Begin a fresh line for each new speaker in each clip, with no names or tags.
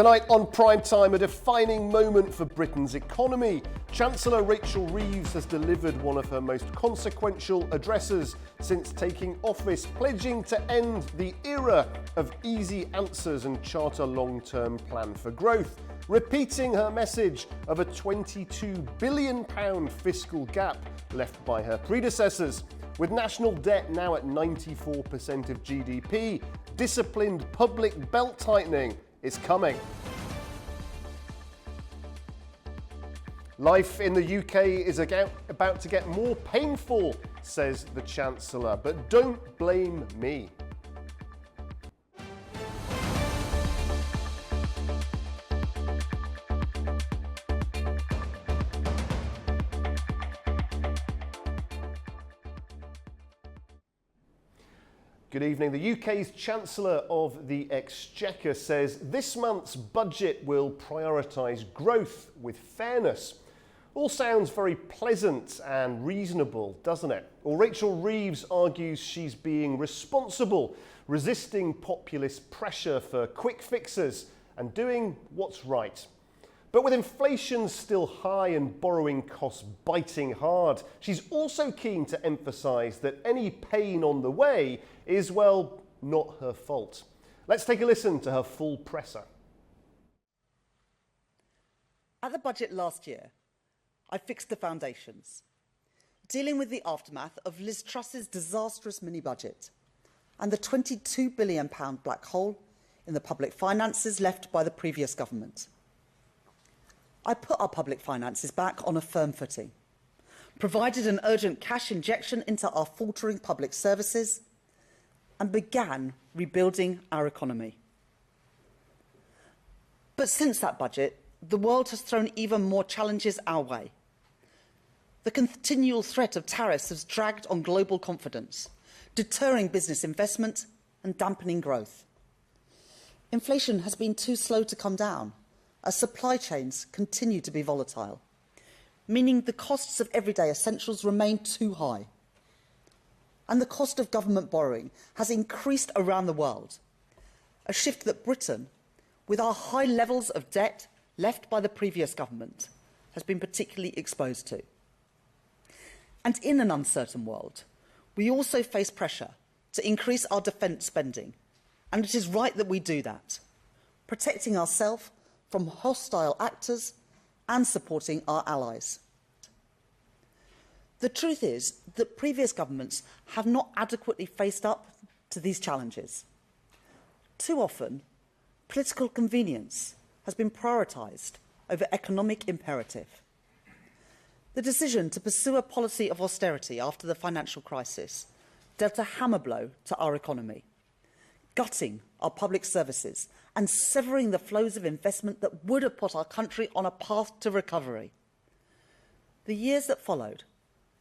Tonight on PrimeTime, a defining moment for Britain's economy. Chancellor Rachel Reeves has delivered one of her most consequential addresses since taking office, pledging to end the era of easy answers and chart a long-term plan for growth, repeating her message of a £22 billion fiscal gap left by her predecessors. With national debt now at 94% of GDP, disciplined public belt-tightening is coming. Life in the UK is about to get more painful, says the Chancellor, but don't blame me. Good evening. The UK's Chancellor of the Exchequer says this month's budget will prioritise growth with fairness. All sounds very pleasant and reasonable, doesn't it? Well, Rachel Reeves argues she's being responsible, resisting populist pressure for quick fixes and doing what's right. But with inflation still high and borrowing costs biting hard, she's also keen to emphasise that any pain on the way is, well, not her fault. Let's take a listen to her full presser.
At the budget last year, I fixed the foundations, dealing with the aftermath of Liz Truss's disastrous mini-budget and the £22 billion black hole in the public finances left by the previous government. I put our public finances back on a firm footing, provided an urgent cash injection into our faltering public services, and began rebuilding our economy. But since that budget, the world has thrown even more challenges our way. The continual threat of tariffs has dragged on global confidence, deterring business investment and dampening growth. Inflation has been too slow to come down, as supply chains continue to be volatile, meaning the costs of everyday essentials remain too high. And the cost of government borrowing has increased around the world, a shift that Britain, with our high levels of debt left by the previous government, has been particularly exposed to. And in an uncertain world, we also face pressure to increase our defence spending, and it is right that we do that, protecting ourselves from hostile actors and supporting our allies. The truth is that previous governments have not adequately faced up to these challenges. Too often, political convenience has been prioritised over economic imperative. The decision to pursue a policy of austerity after the financial crisis dealt a hammer blow to our economy, gutting our public services and severing the flows of investment that would have put our country on a path to recovery. The years that followed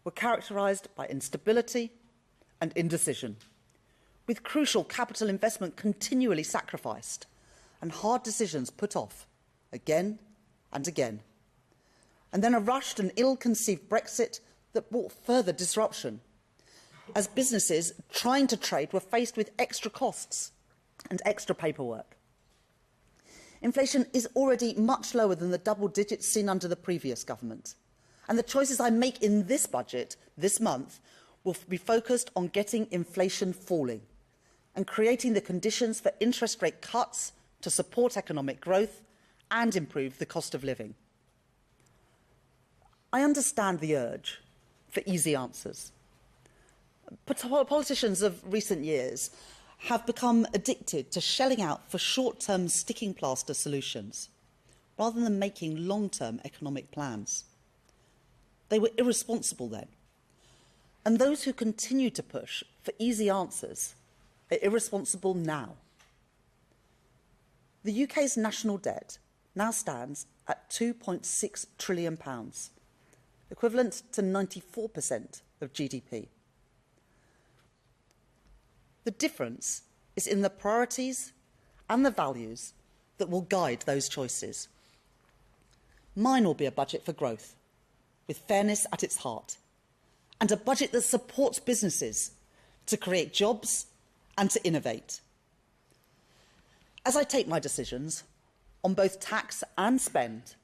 were characterised by instability and indecision, with crucial capital investment continually sacrificed and hard decisions put off again and again. And then a rushed and ill-conceived Brexit that brought further disruption, as businesses trying to trade were faced with extra costs and extra paperwork. Inflation is already much lower than the double digits seen under the previous government. And the choices I make in this budget this month will be focused on getting inflation falling and creating the conditions for interest rate cuts to support economic growth and improve the cost of living. I understand the urge for easy answers. But politicians of recent years have become addicted to shelling out for short-term sticking plaster solutions rather than making long-term economic plans. They were irresponsible then. And those who continue to push for easy answers are irresponsible now. The UK's national debt now stands at £2.6 trillion, equivalent to 94% of GDP. The difference is in the priorities and the values that will guide those choices. Mine will be a budget for growth, with fairness at its heart, and a budget that supports businesses to create jobs and to innovate. As I take my decisions, on both tax and spend,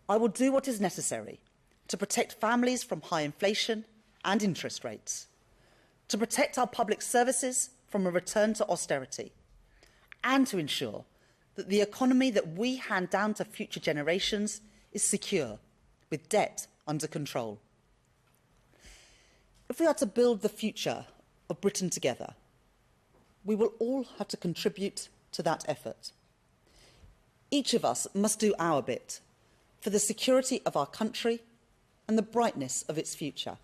I will do what is necessary to protect families from high inflation and interest rates, to protect our public services from a return to austerity, and to ensure that the economy that we hand down to future generations is secure, with debt under control. If we are to build the future of Britain together, we will all have to contribute to that effort. Each of us must do our bit for the security of our country and the brightness of its future.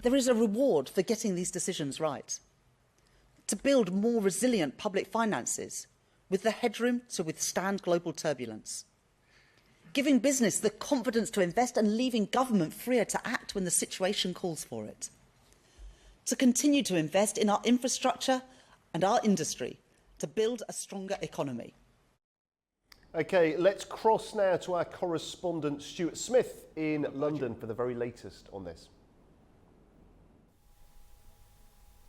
There is a reward for getting these decisions right. To build more resilient public finances with the headroom to withstand global turbulence. Giving business the confidence to invest and leaving government freer to act when the situation calls for it. To continue to invest in our infrastructure and our industry to build a stronger economy.
OK, let's cross now to our correspondent Stuart Smith in London for the very latest on this.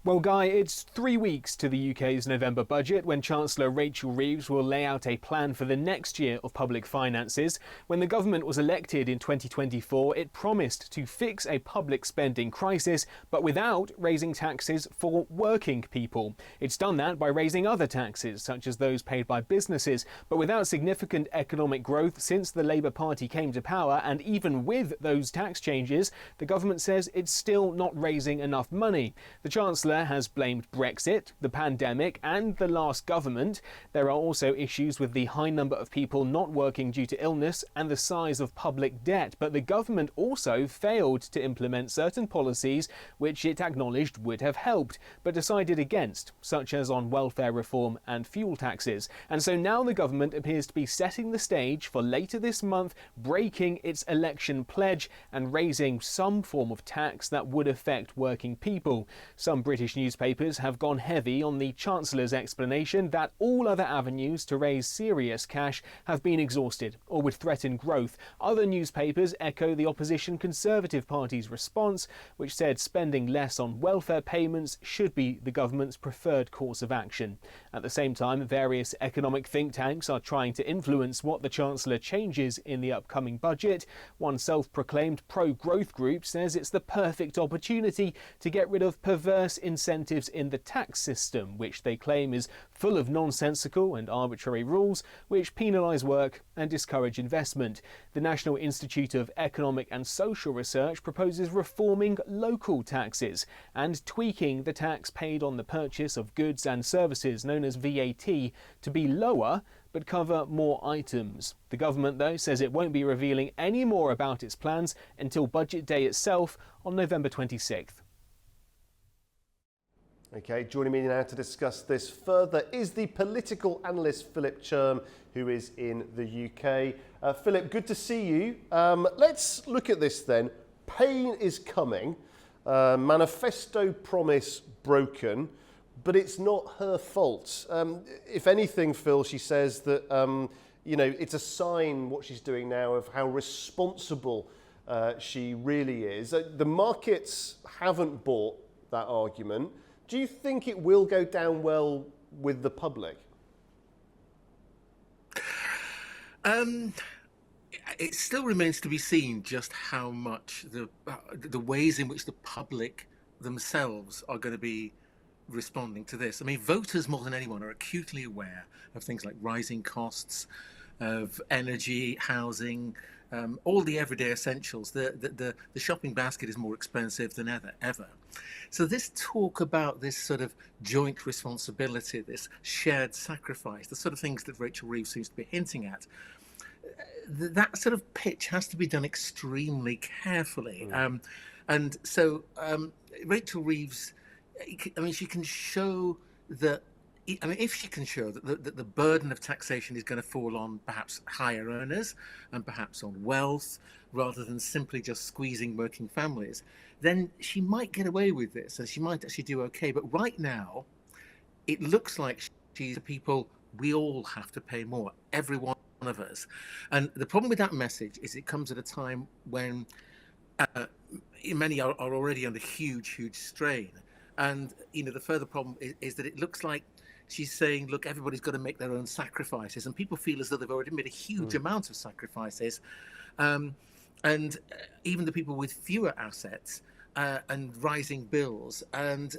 Well, Guy, it's 3 weeks to the UK's November budget when Chancellor Rachel Reeves will lay out a plan for the next year of public finances. When the government was elected in 2024, it promised to fix a public spending crisis, but without raising taxes for working people. It's done that by raising other taxes, such as those paid by businesses, but without significant economic growth since the Labour Party came to power. And even with those tax changes, the government says it's still not raising enough money. The Chancellor has blamed Brexit, the pandemic and the last government. There are also issues with the high number of people not working due to illness and the size of public debt. But the government also failed to implement certain policies which it acknowledged would have helped, but decided against, such as on welfare reform and fuel taxes. And so now the government appears to be setting the stage for later this month breaking its election pledge and raising some form of tax that would affect working people. Some British newspapers have gone heavy on the Chancellor's explanation that all other avenues to raise serious cash have been exhausted or would threaten growth. Other newspapers echo the opposition Conservative Party's response, which said spending less on welfare payments should be the government's preferred course of action. At the same time, various economic think tanks are trying to influence what the Chancellor changes in the upcoming budget. One self-proclaimed pro-growth group says it's the perfect opportunity to get rid of perverse incentives in the tax system, which they claim is full of nonsensical and arbitrary rules which penalise work and discourage investment. The National Institute of Economic and Social Research proposes reforming local taxes and tweaking the tax paid on the purchase of goods and services, known as VAT, to be lower but cover more items. The government, though, says it won't be revealing any more about its plans until Budget Day itself on November 26th.
OK, joining me now to discuss this further is the political analyst Philip Cherm, who is in the UK. Philip, good to see you. Let's look at this then. Pain is coming. Manifesto promise broken, but it's not her fault. If anything, Phil, she says that it's a sign, what she's doing now, of how responsible she really is. The markets haven't bought that argument. Do you think it will go down well with the public?
It still remains to be seen just how much the ways in which the public themselves are going to be responding to this. I mean, voters more than anyone are acutely aware of things like rising costs, of energy, housing, all the everyday essentials. The shopping basket is more expensive than ever. So this talk about this sort of joint responsibility, this shared sacrifice, the sort of things that Rachel Reeves seems to be hinting at, that sort of pitch has to be done extremely carefully. And so Rachel Reeves, I mean, she can show that, I mean, if she can show that the burden of taxation is going to fall on perhaps higher earners and perhaps on wealth, rather than simply just squeezing working families, then she might get away with this and she might actually do okay. But right now, it looks like she's the people, we all have to pay more, every one of us. And the problem with that message is it comes at a time when many are already under huge strain. And, the further problem is that it looks like she's saying, look, everybody's got to make their own sacrifices, and people feel as though they've already made a huge amount of sacrifices. And even the people with fewer assets and rising bills. And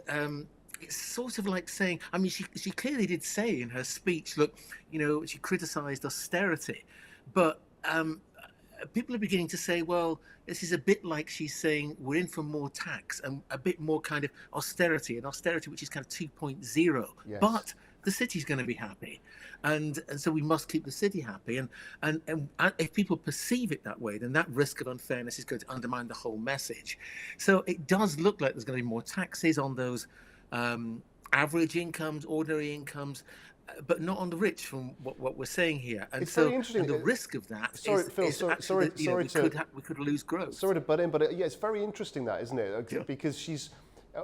it's sort of like saying, I mean, she clearly did say in her speech, look, she criticised austerity, but people are beginning to say, well, this is a bit like she's saying we're in for more tax and a bit more kind of austerity, an austerity which is kind of 2.0.
Yes.
But the city's going to be happy, and so we must keep the city happy. And if people perceive it that way, then that risk of unfairness is going to undermine the whole message. So it does look like there's going to be more taxes on those average incomes, ordinary incomes, but not on the rich, from what we're saying here. And
it's
so
very interesting.
And the risk of that
Sorry, Phil,
we could lose growth.
Sorry to butt in, but yeah, it's very interesting that, isn't it?
Yeah.
Because she's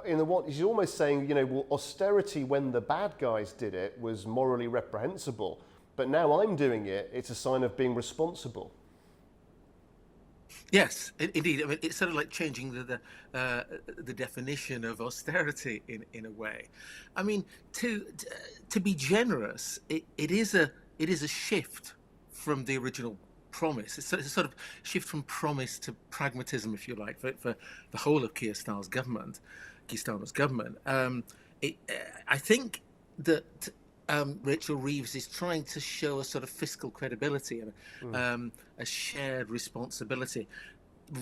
she's almost saying, well, austerity when the bad guys did it was morally reprehensible, but now I'm doing it, it's a sign of being responsible.
Yes, indeed. I mean, it's sort of like changing the definition of austerity in a way. I mean, to be generous, it is a shift from the original promise. It's a sort of shift from promise to pragmatism, if you like, for the whole of Keir Starmer's government. I think that Rachel Reeves is trying to show a sort of fiscal credibility and a shared responsibility,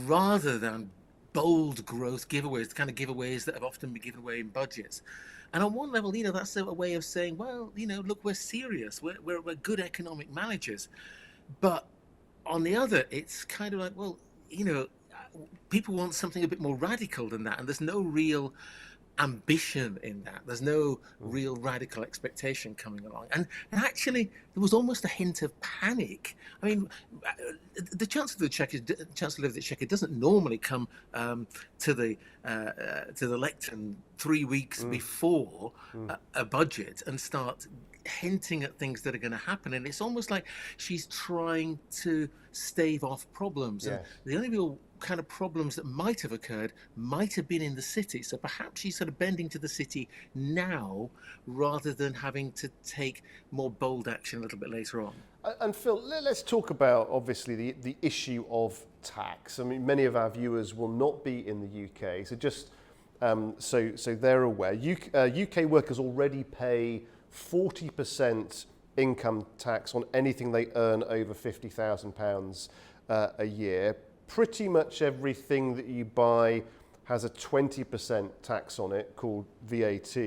rather than bold growth giveaways, the kind of giveaways that have often been given away in budgets. And on one level, that's a way of saying, well, look, we're serious, we're good economic managers. But on the other, it's kind of like, well, people want something a bit more radical than that, and there's no real ambition in that. There's no real radical expectation coming along, and actually there was almost a hint of panic. I mean, the Chancellor of the Exchequer doesn't normally come to the lectern 3 weeks before a budget and start hinting at things that are going to happen, and it's almost like she's trying to stave off problems.
Yes.
And the only real kind of problems that might have occurred might have been in the city, so perhaps she's sort of bending to the city now rather than having to take more bold action a little bit later on.
And Phil, let's talk about obviously the issue of tax. I mean, many of our viewers will not be in the UK, so just so they're aware, UK workers already pay 40% income tax on anything they earn over £50,000 a year. Pretty much everything that you buy has a 20% tax on it called VAT.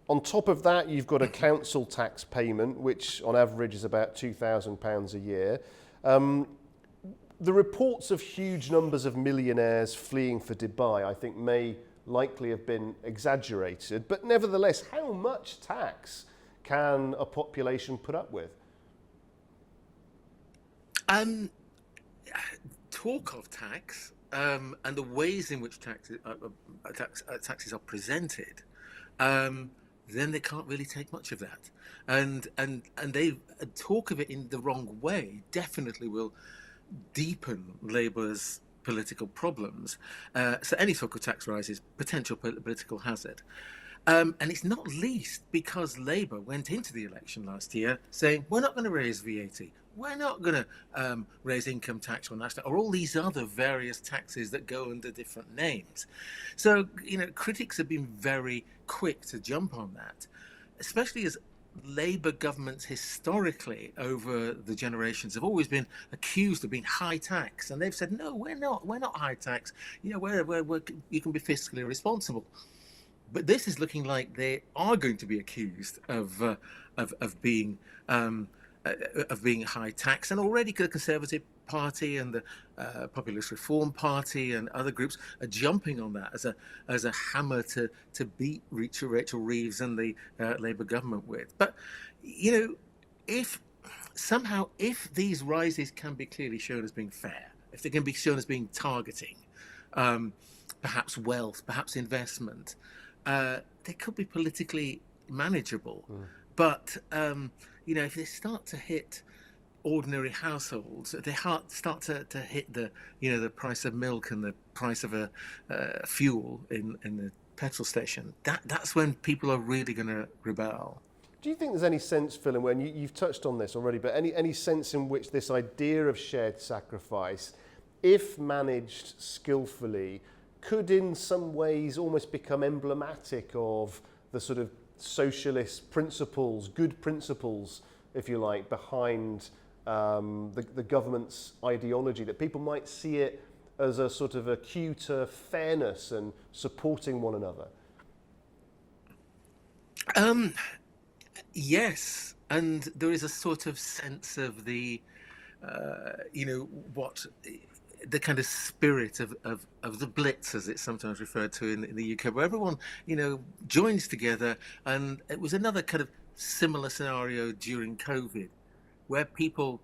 On top of that, you've got a council tax payment, which on average is about £2,000 a year. The reports of huge numbers of millionaires fleeing for Dubai, I think, may likely have been exaggerated, but nevertheless, how much tax can a population put up with?
Talk of tax and the ways in which taxes are presented, then they can't really take much of that, and they talk of it in the wrong way definitely will deepen Labour's political problems. So any talk of tax rise is potential political hazard. And it's not least because Labour went into the election last year saying, we're not going to raise VAT, we're not going to raise income tax or national, or all these other various taxes that go under different names. So, critics have been very quick to jump on that, especially as Labour governments historically over the generations have always been accused of being high tax, and they've said, no, we're not high tax. We're you can be fiscally responsible. But this is looking like they are going to be accused of being high tax, and already the Conservative Party and the Populist Reform Party and other groups are jumping on that as a hammer to beat Rachel Reeves and the Labour government with. But if these rises can be clearly shown as being fair, if they can be shown as being targeting, perhaps wealth, perhaps investment, they could be politically manageable. But if they start to hit ordinary households, they start to hit the price of milk and the price of a fuel in the petrol station, that's when people are really going to rebel.
Do you think there's any sense, Phil, and when you've touched on this already, but any sense in which this idea of shared sacrifice, if managed skillfully, could in some ways almost become emblematic of the sort of socialist principles, good principles, if you like, behind the government's ideology, that people might see it as a sort of a cue to fairness and supporting one another?
Yes, and there is a sort of sense of the, what the kind of spirit of the Blitz, as it's sometimes referred to in the UK, where everyone, joins together. And it was another kind of similar scenario during COVID, where people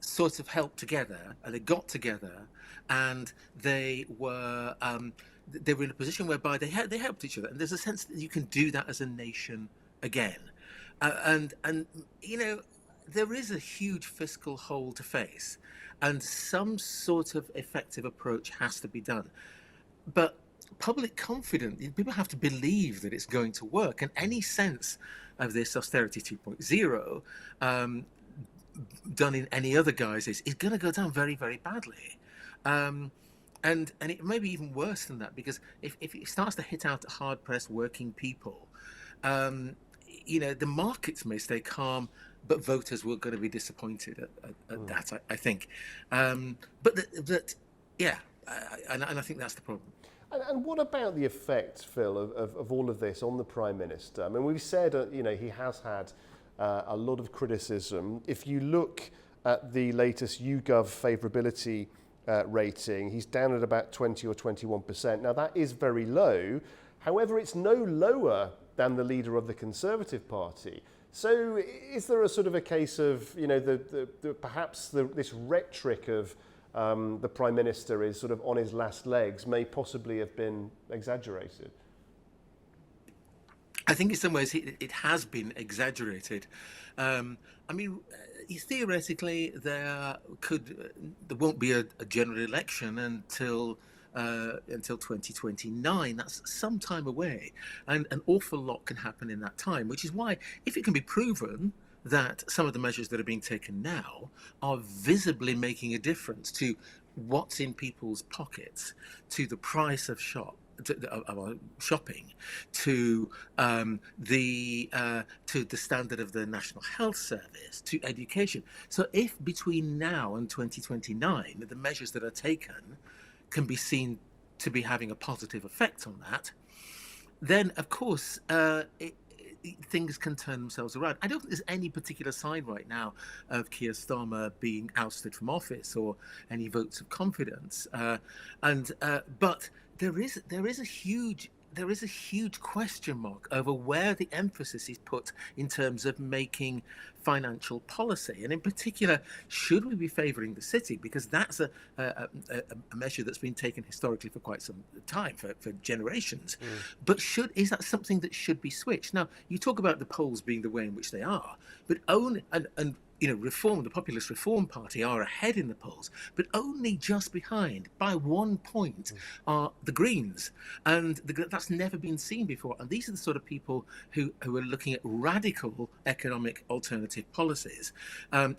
sort of helped together and they got together, and they were in a position whereby they helped each other. And there's a sense that you can do that as a nation again. And there is a huge fiscal hole to face, and some sort of effective approach has to be done. But public confidence, people have to believe that it's going to work, and any sense of this austerity 2.0 done in any other guise is going to go down very, very badly. And it may be even worse than that, because if it starts to hit out at hard-pressed working people, the markets may stay calm, but voters were going to be disappointed at that, I think. And I think that's the problem.
And what about the effect, Phil, of all of this on the Prime Minister? I mean, we've said, he has had a lot of criticism. If you look at the latest YouGov favourability rating, he's down at about 20 or 21%. Now, that is very low. However, it's no lower than the leader of the Conservative Party. So is there a sort of a case of, perhaps this rhetoric of the Prime Minister is sort of on his last legs may possibly have been exaggerated?
I think in some ways it has been exaggerated. Theoretically, there won't be a general election until 2029. That's some time away, and an awful lot can happen in that time, which is why, if it can be proven that some of the measures that are being taken now are visibly making a difference to what's in people's pockets, to the price of shopping, to the standard of the National Health Service, to education. So if between now and 2029 the measures that are taken can be seen to be having a positive effect on that, then of course things can turn themselves around. I don't think there's any particular sign right now of Keir Starmer being ousted from office or any votes of confidence. But there is a huge question mark over where the emphasis is put in terms of making financial policy, and in particular, should we be favouring the city, because that's a measure that's been taken historically for quite some time, for generations. But is that something that should be switched? Now, you talk about the polls being the way in which they are, but Reform, the Populist Reform Party are ahead in the polls, but only just behind by 1 point are the Greens, and that's never been seen before. And these are the sort of people who are looking at radical economic alternative policies, and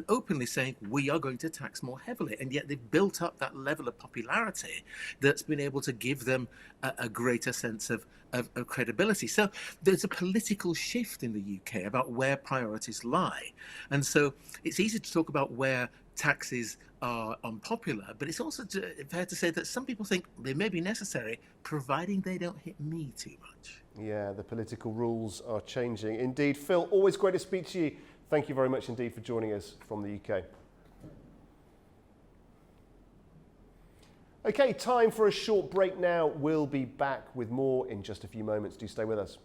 openly saying we are going to tax more heavily, and yet they've built up that level of popularity that's been able to give them a greater sense of credibility. So there's a political shift in the UK about where priorities lie. And so it's easy to talk about where taxes are unpopular, but it's also fair to say that some people think they may be necessary, providing they don't hit me too much.
Yeah, the political rules are changing. Indeed. Phil, always great to speak to you. Thank you very much indeed for joining us from the UK. Okay, time for a short break now. We'll be back with more in just a few moments. Do stay with us.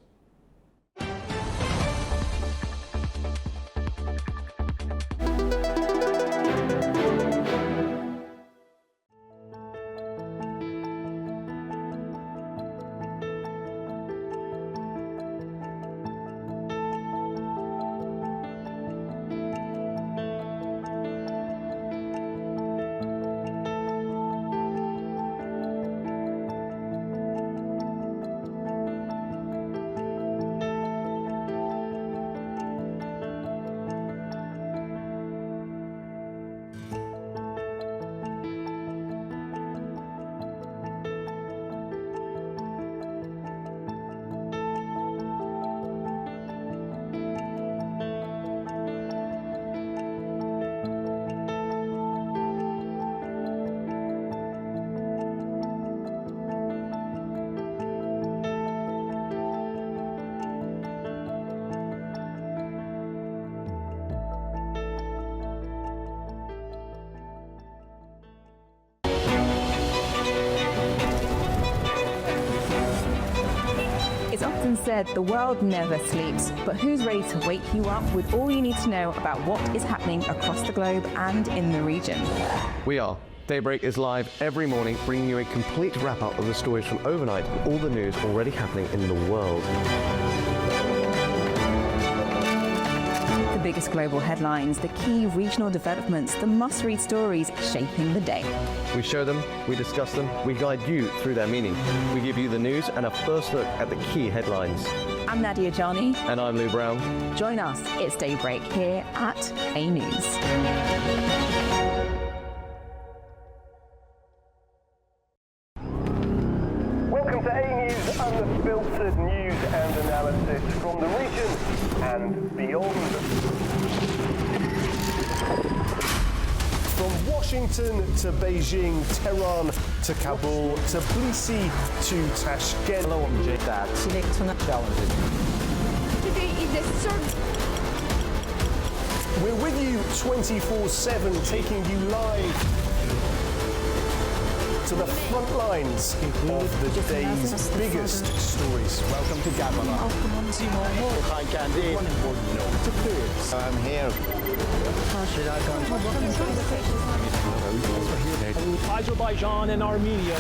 often said the world never sleeps, but who's ready to wake you up with all you need to know about what is happening across the globe and in the region?
We are. Daybreak is live every morning, bringing you a complete wrap-up of the stories from overnight and all the news already happening in the world.
The biggest global headlines, the key regional developments, the must-read stories shaping the day.
We show them, we discuss them, we guide you through their meaning. We give you the news and a first look at the key headlines.
I'm Nadia Jani.
And I'm Lou Brown.
Join us, it's Daybreak here at A News.
Welcome to A News, unfiltered news and analysis from the region and beyond. From Washington to Beijing, Tehran to Kabul, to Tbilisi to Tashkent.
Today is the third.
We're with you 24/7, taking you live to the front lines of the day's biggest stories. Welcome to Gabala. I'm here.
Azerbaijan and Armenia.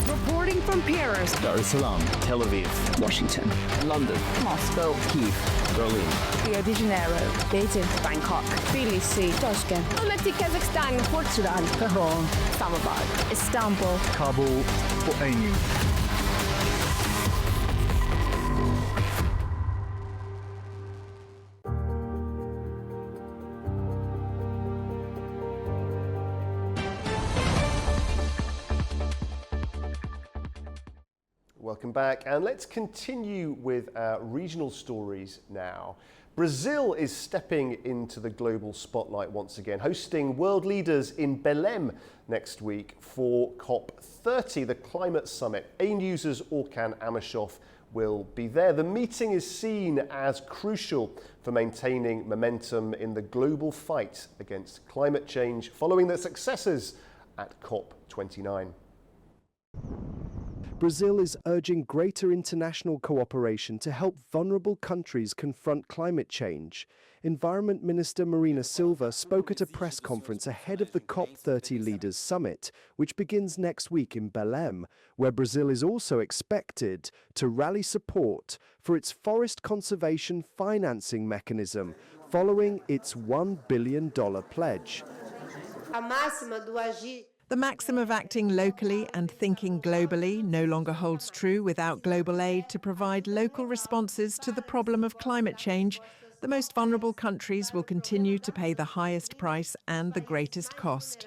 Reporting from Paris,
Dar es Salaam, Tel Aviv,
Washington,
London,
Moscow,
Kyiv, Berlin,
Rio de Janeiro, Beijing, Bangkok, Tbilisi, Tashkent,
Almaty, Kazakhstan, Portugal,
Tehran, Islamabad, Istanbul.
Kabul for A News.
Welcome back, and let's continue with our regional stories now. Brazil is stepping into the global spotlight once again, hosting world leaders in Belém next week for COP30, the climate summit. A News' Orkan Amashov will be there. The meeting is seen as crucial for maintaining momentum in the global fight against climate change following the successes at COP29.
Brazil is urging greater international cooperation to help vulnerable countries confront climate change. Environment Minister Marina Silva spoke at a press conference ahead of the COP30 Leaders Summit, which begins next week in Belém, where Brazil is also expected to rally support for its forest conservation financing mechanism, following its $1 billion pledge.
The maxim of acting locally and thinking globally no longer holds true without global aid to provide local responses to the problem of climate change. The most vulnerable countries will continue to pay the highest price and the greatest cost.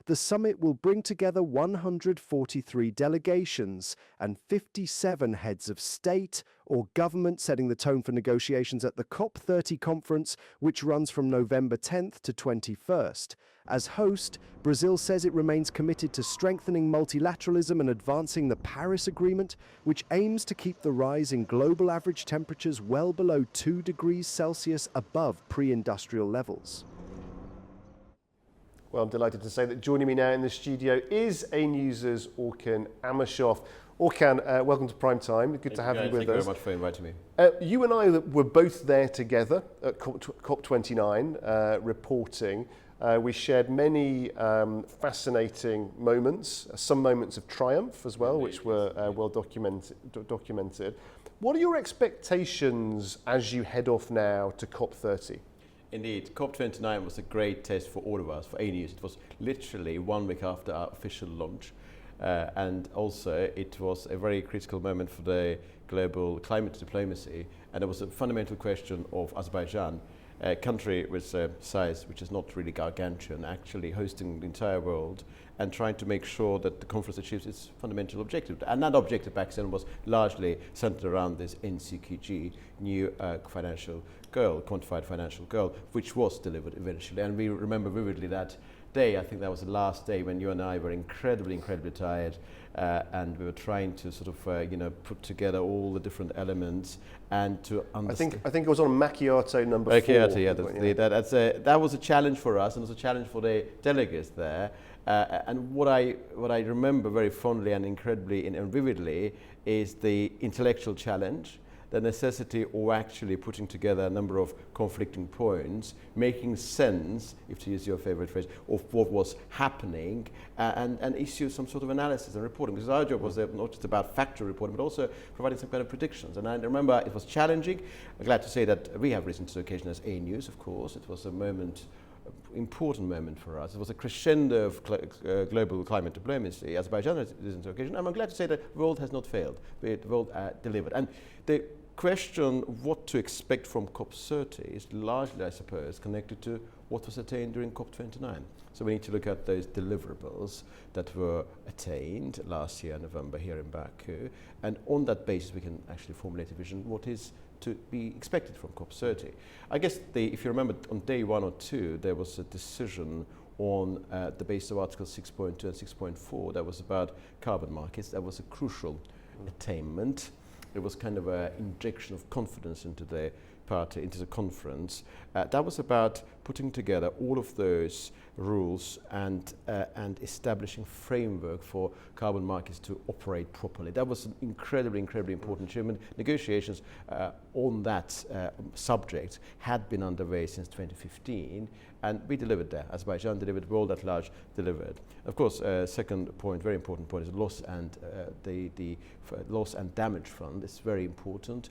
The summit will bring together 143 delegations and 57 heads of state or government, setting the tone for negotiations at the COP30 conference, which runs from November 10th to 21st. As host, Brazil says it remains committed to strengthening multilateralism and advancing the Paris Agreement, which aims to keep the rise in global average temperatures well below 2 degrees Celsius above pre-industrial levels.
Well, I'm delighted to say that joining me now in the studio is A News' Orkan Amashov. Orkan, welcome to PrimeTime. Good to have you with us.
Thank you very much for inviting me.
You and I were both there together at COP29 reporting. We shared many fascinating moments, some moments of triumph as well, which were well documented. What are your expectations as you head off now to COP30?
Indeed, COP29 was a great test for all of us, for A News. It was literally 1 week after our official launch. And also it was a very critical moment for the global climate diplomacy. And there was a fundamental question of Azerbaijan a country with a size which is not really gargantuan, actually hosting the entire world and trying to make sure that the conference achieves its fundamental objective. And that objective back then was largely centered around this NCQG, new financial goal, quantified financial goal, which was delivered eventually. And we remember vividly that day. I think that was the last day when you and I were incredibly tired, and we were trying to sort of, put together all the different elements and to understand.
I think it was on macchiato number 4.
Macchiato, yeah. That was a challenge for us, and it was a challenge for the delegates there. And what I remember very fondly and incredibly and vividly is the intellectual challenge, the necessity of actually putting together a number of conflicting points, making sense, if to use your favorite phrase, of what was happening, and issue some sort of analysis and reporting. Because our job was not just about factual reporting, but also providing some kind of predictions. And I remember it was challenging. I'm glad to say that we have risen to the occasion as A News, of course. It was a moment, important moment for us. It was a crescendo of global climate diplomacy. Azerbaijan has risen to the occasion. I'm glad to say that the world has not failed. The world delivered. And the question what to expect from COP30 is largely, I suppose, connected to what was attained during COP29. So we need to look at those deliverables that were attained last year in November here in Baku. And on that basis, we can actually formulate a vision what is to be expected from COP30. I guess if you remember, on day 1 or 2, there was a decision on the basis of Article 6.2 and 6.4 that was about carbon markets. That was a crucial attainment. It was kind of an injection of confidence into the party, into the conference. That was about putting together all of those rules and establishing framework for carbon markets to operate properly. That was an incredibly important achievement. Negotiations on that subject had been underway since 2015, and we delivered there. Azerbaijan delivered, world at large delivered. Of course, second point, very important point, is loss and the loss and damage fund. It's very important.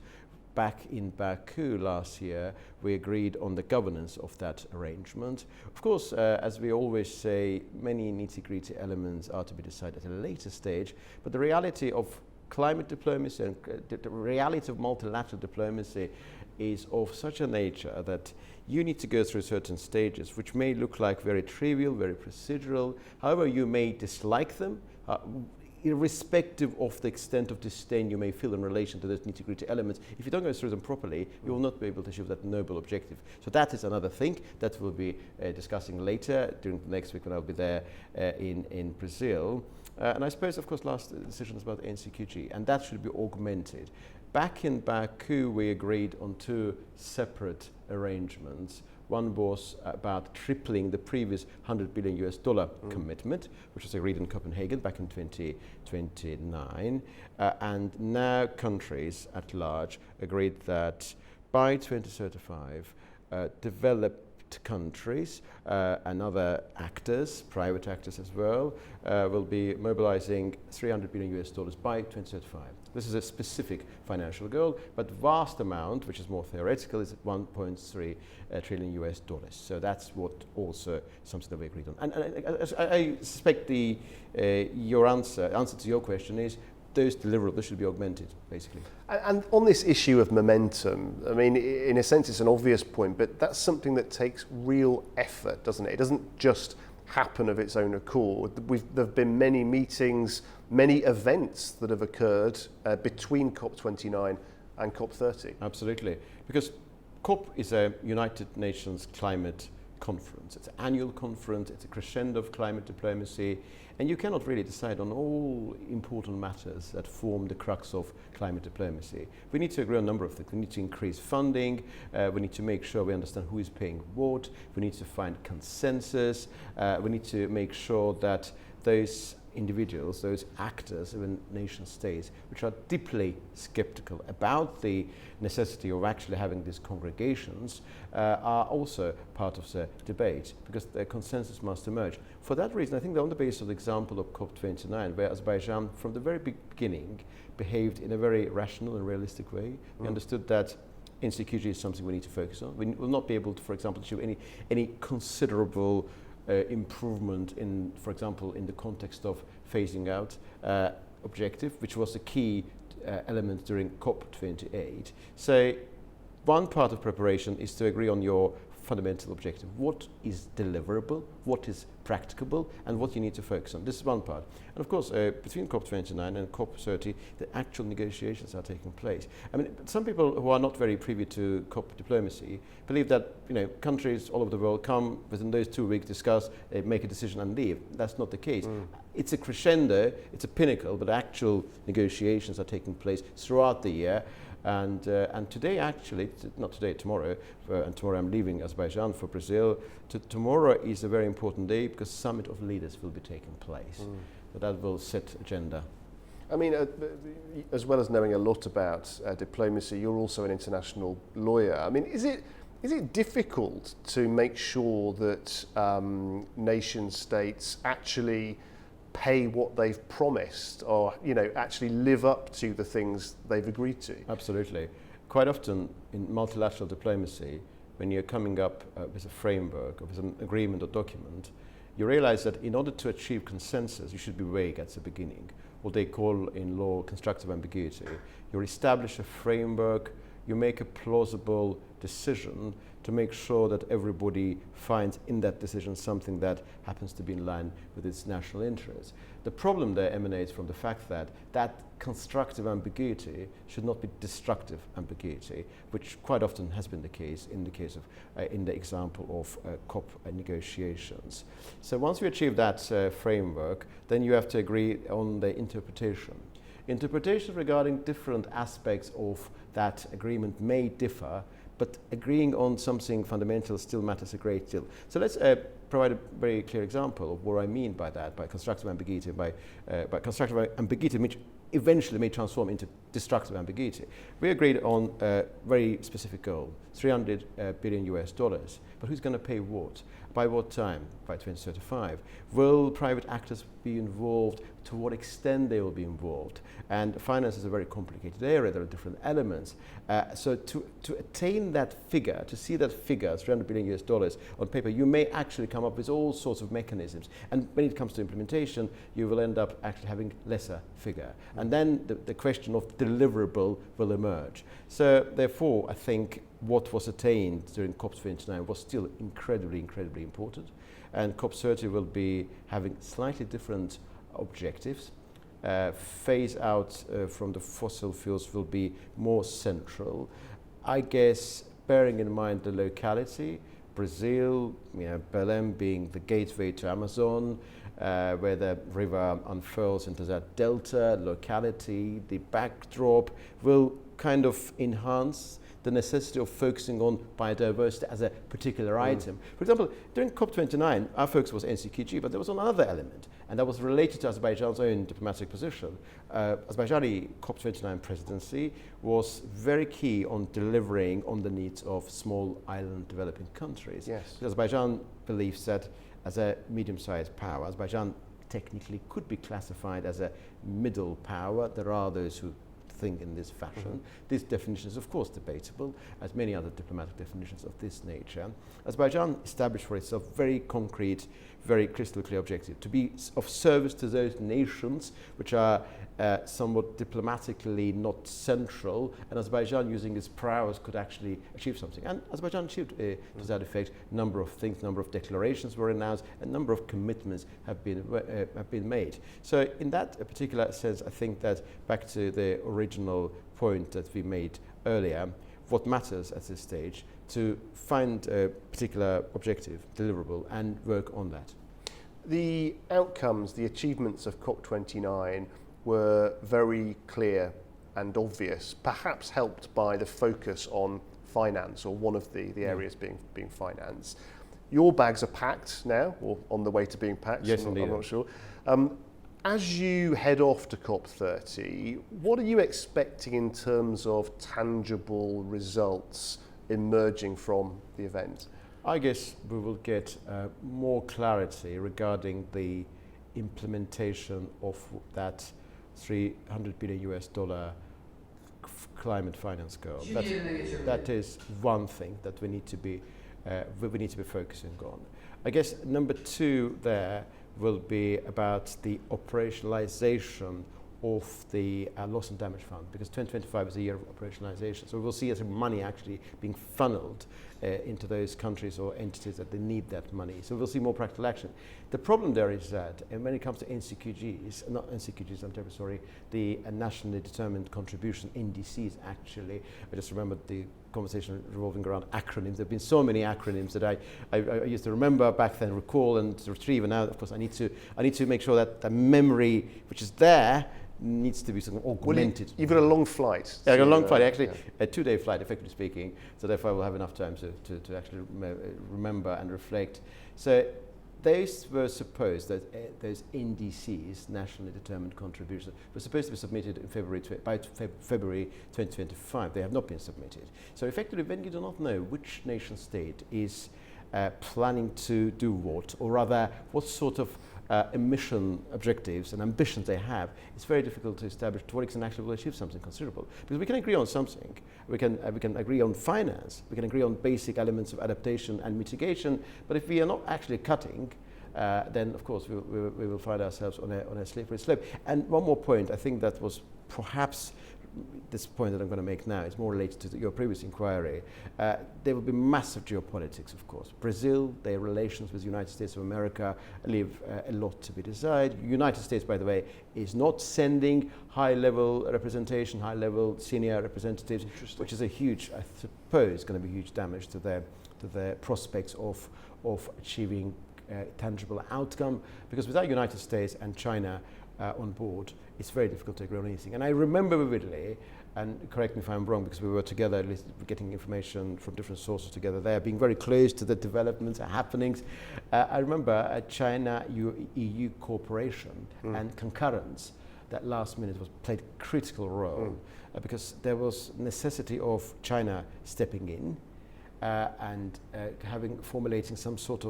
Back in Baku last year, we agreed on the governance of that arrangement. Of course, as we always say, many nitty-gritty elements are to be decided at a later stage, but the reality of climate diplomacy and the reality of multilateral diplomacy is of such a nature that you need to go through certain stages which may look like very trivial, very procedural. However, you may dislike them, irrespective of the extent of disdain you may feel in relation to those nitty-gritty elements. If you don't go through them properly, you will not be able to achieve that noble objective. So that is another thing that we'll be discussing later during the next week when I'll be there in Brazil. And I suppose, of course, last decision is about NCQG, and that should be augmented. Back in Baku, we agreed on 2 separate arrangements. One was about tripling the previous $100 billion commitment, which was agreed in Copenhagen back in 2029. And now countries at large agreed that by 2035, developed countries and other actors, private actors as well, will be mobilizing $300 billion by 2035. This is a specific financial goal, but vast amount, which is more theoretical, is $1.3 trillion. So that's what also something that we agreed on. And I suspect your answer to your question is those deliverables should be augmented, basically.
And on this issue of momentum, I mean, in a sense, it's an obvious point, but that's something that takes real effort, doesn't it? It doesn't just happen of its own accord. There have been many meetings, many events that have occurred between COP29 and COP30.
Absolutely, because COP is a United Nations climate conference. It's an annual conference, it's a crescendo of climate diplomacy, and you cannot really decide on all important matters that form the crux of climate diplomacy. We need to agree on a number of things. We need to increase funding, we need to make sure we understand who is paying what, we need to find consensus, we need to make sure that those individuals, those actors, even nation states, which are deeply skeptical about the necessity of actually having these congregations, are also part of the debate, because the consensus must emerge. For that reason, I think that on the basis of the example of COP29, where Azerbaijan from the very beginning behaved in a very rational and realistic way, we understood that NCQG is something we need to focus on. We will not be able to, for example, achieve any considerable improvement in, for example, in the context of phasing out objective, which was the key element during COP28. So one part of preparation is to agree on your fundamental objective. What is deliverable, what is practicable, and what you need to focus on. This is one part. And of course, between COP29 and COP30, the actual negotiations are taking place. I mean, some people who are not very privy to COP diplomacy believe that, you know, countries all over the world come within those 2 weeks, discuss, make a decision and leave. That's not the case. It's a crescendo, it's a pinnacle, but actual negotiations are taking place throughout the year. And today, actually, not today, tomorrow, and tomorrow I'm leaving Azerbaijan for Brazil. Tomorrow is a very important day because Summit of Leaders will be taking place. So that will set agenda.
I mean, as well as knowing a lot about diplomacy, you're also an international lawyer. I mean, is it difficult to make sure that nation states actually pay what they've promised, or, you know, actually live up to the things they've agreed to?
Absolutely. Quite often in multilateral diplomacy, when you're coming up with a framework or with an agreement or document, you realize that in order to achieve consensus, you should be vague at the beginning, what they call in law constructive ambiguity. You establish a framework, you make a plausible decision to make sure that everybody finds in that decision something that happens to be in line with its national interests. The problem there emanates from the fact that that constructive ambiguity should not be destructive ambiguity, which quite often has been the case in the example of COP negotiations. So once you achieve that framework, then you have to agree on the interpretation. Interpretations regarding different aspects of that agreement may differ, but agreeing on something fundamental still matters a great deal. So let's provide a very clear example of what I mean by that, by constructive ambiguity, by constructive ambiguity which eventually may transform into destructive ambiguity. We agreed on a very specific goal, $300 billion US. But who's going to pay what? By what time? By 2035. Will private actors be involved? To what extent they will be involved? And finance is a very complicated area. There are different elements. So to attain that figure, to see that figure, $300 billion US on paper, you may actually come up with all sorts of mechanisms. And when it comes to implementation, you will end up actually having lesser figure. And then the question of deliverable will emerge. So therefore, I think what was attained during COP29 was still incredibly, incredibly important. And COP30 will be having slightly different objectives. Phase out from the fossil fuels will be more central. I guess, bearing in mind the locality, Brazil, Belém being the gateway to Amazon, where the river unfurls into that delta, locality, the backdrop will kind of enhance the necessity of focusing on biodiversity as a particular item. For example, during COP29, our focus was NCQG, but there was another element, and that was related to Azerbaijan's own diplomatic position. Azerbaijani COP29 presidency was very key on delivering on the needs of small island developing countries.
Yes.
Azerbaijan believes that as a medium-sized power, Azerbaijan technically could be classified as a middle power. There are those who think in this fashion. This definition is of course debatable, as many other diplomatic definitions of this nature. Azerbaijan established for itself very concrete, very crystal clear objective, to be of service to those nations which are somewhat diplomatically not central, and Azerbaijan using its prowess could actually achieve something. And Azerbaijan achieved to that effect. Number of things, number of declarations were announced, a number of commitments have been made. So in that particular sense, I think that back to the original point that we made earlier, what matters at this stage to find a particular objective, deliverable, and work on that.
The outcomes, the achievements of COP29 were very clear and obvious, perhaps helped by the focus on finance, or one of the areas being finance. Your bags are packed now, or on the way to being packed.
Yes, indeed.
I'm not sure. As you head off to COP30, what are you expecting in terms of tangible results emerging from the event?
I guess we will get more clarity regarding the implementation of that $300 billion US climate finance goal. That is one thing that we need to be focusing on. I guess number two there will be about the operationalization of the loss and damage fund, because 2025 is a year of operationalization. So we'll see as money actually being funneled into those countries or entities that they need that money. So we'll see more practical action. The problem there is that when it comes to NCQGs, not NCQGs, I'm terribly sorry, the nationally determined contribution, NDCs actually, I just remembered the conversation revolving around acronyms. There have been so many acronyms that I used to remember back then, recall and retrieve, and now of course I need to make sure that the memory which is there needs to be sort of augmented.
You've got a long flight.
Yeah, I got a long flight, actually, a 2-day flight, effectively speaking, so therefore I will have enough time to actually remember and reflect. So those were supposed, that those NDCs, nationally determined contributions, were supposed to be submitted in by February 2025. They have not been submitted. So effectively, when you do not know which nation state is planning to do what, or rather what sort of emission objectives and ambitions they have, it's very difficult to establish to what extent actually will achieve something considerable. Because we can agree on something, we can agree on finance, we can agree on basic elements of adaptation and mitigation, but if we are not actually cutting, then of course we will find ourselves on a slippery slope. And one more point, I think that was perhaps this point that I'm going to make now is more related to your previous inquiry. There will be massive geopolitics, of course. Brazil, their relations with the United States of America leave a lot to be desired. United States, by the way, is not sending high-level representation, high-level senior representatives, which is a huge, I suppose, going to be huge damage to their prospects of achieving tangible outcome. Because without United States and China on board, it's very difficult to agree on anything. And I remember vividly, and correct me if I'm wrong, because we were together, at least getting information from different sources together there, being very close to the developments and happenings. I remember China-EU cooperation and concurrence, that last minute played a critical role because there was necessity of China stepping in and formulating some sort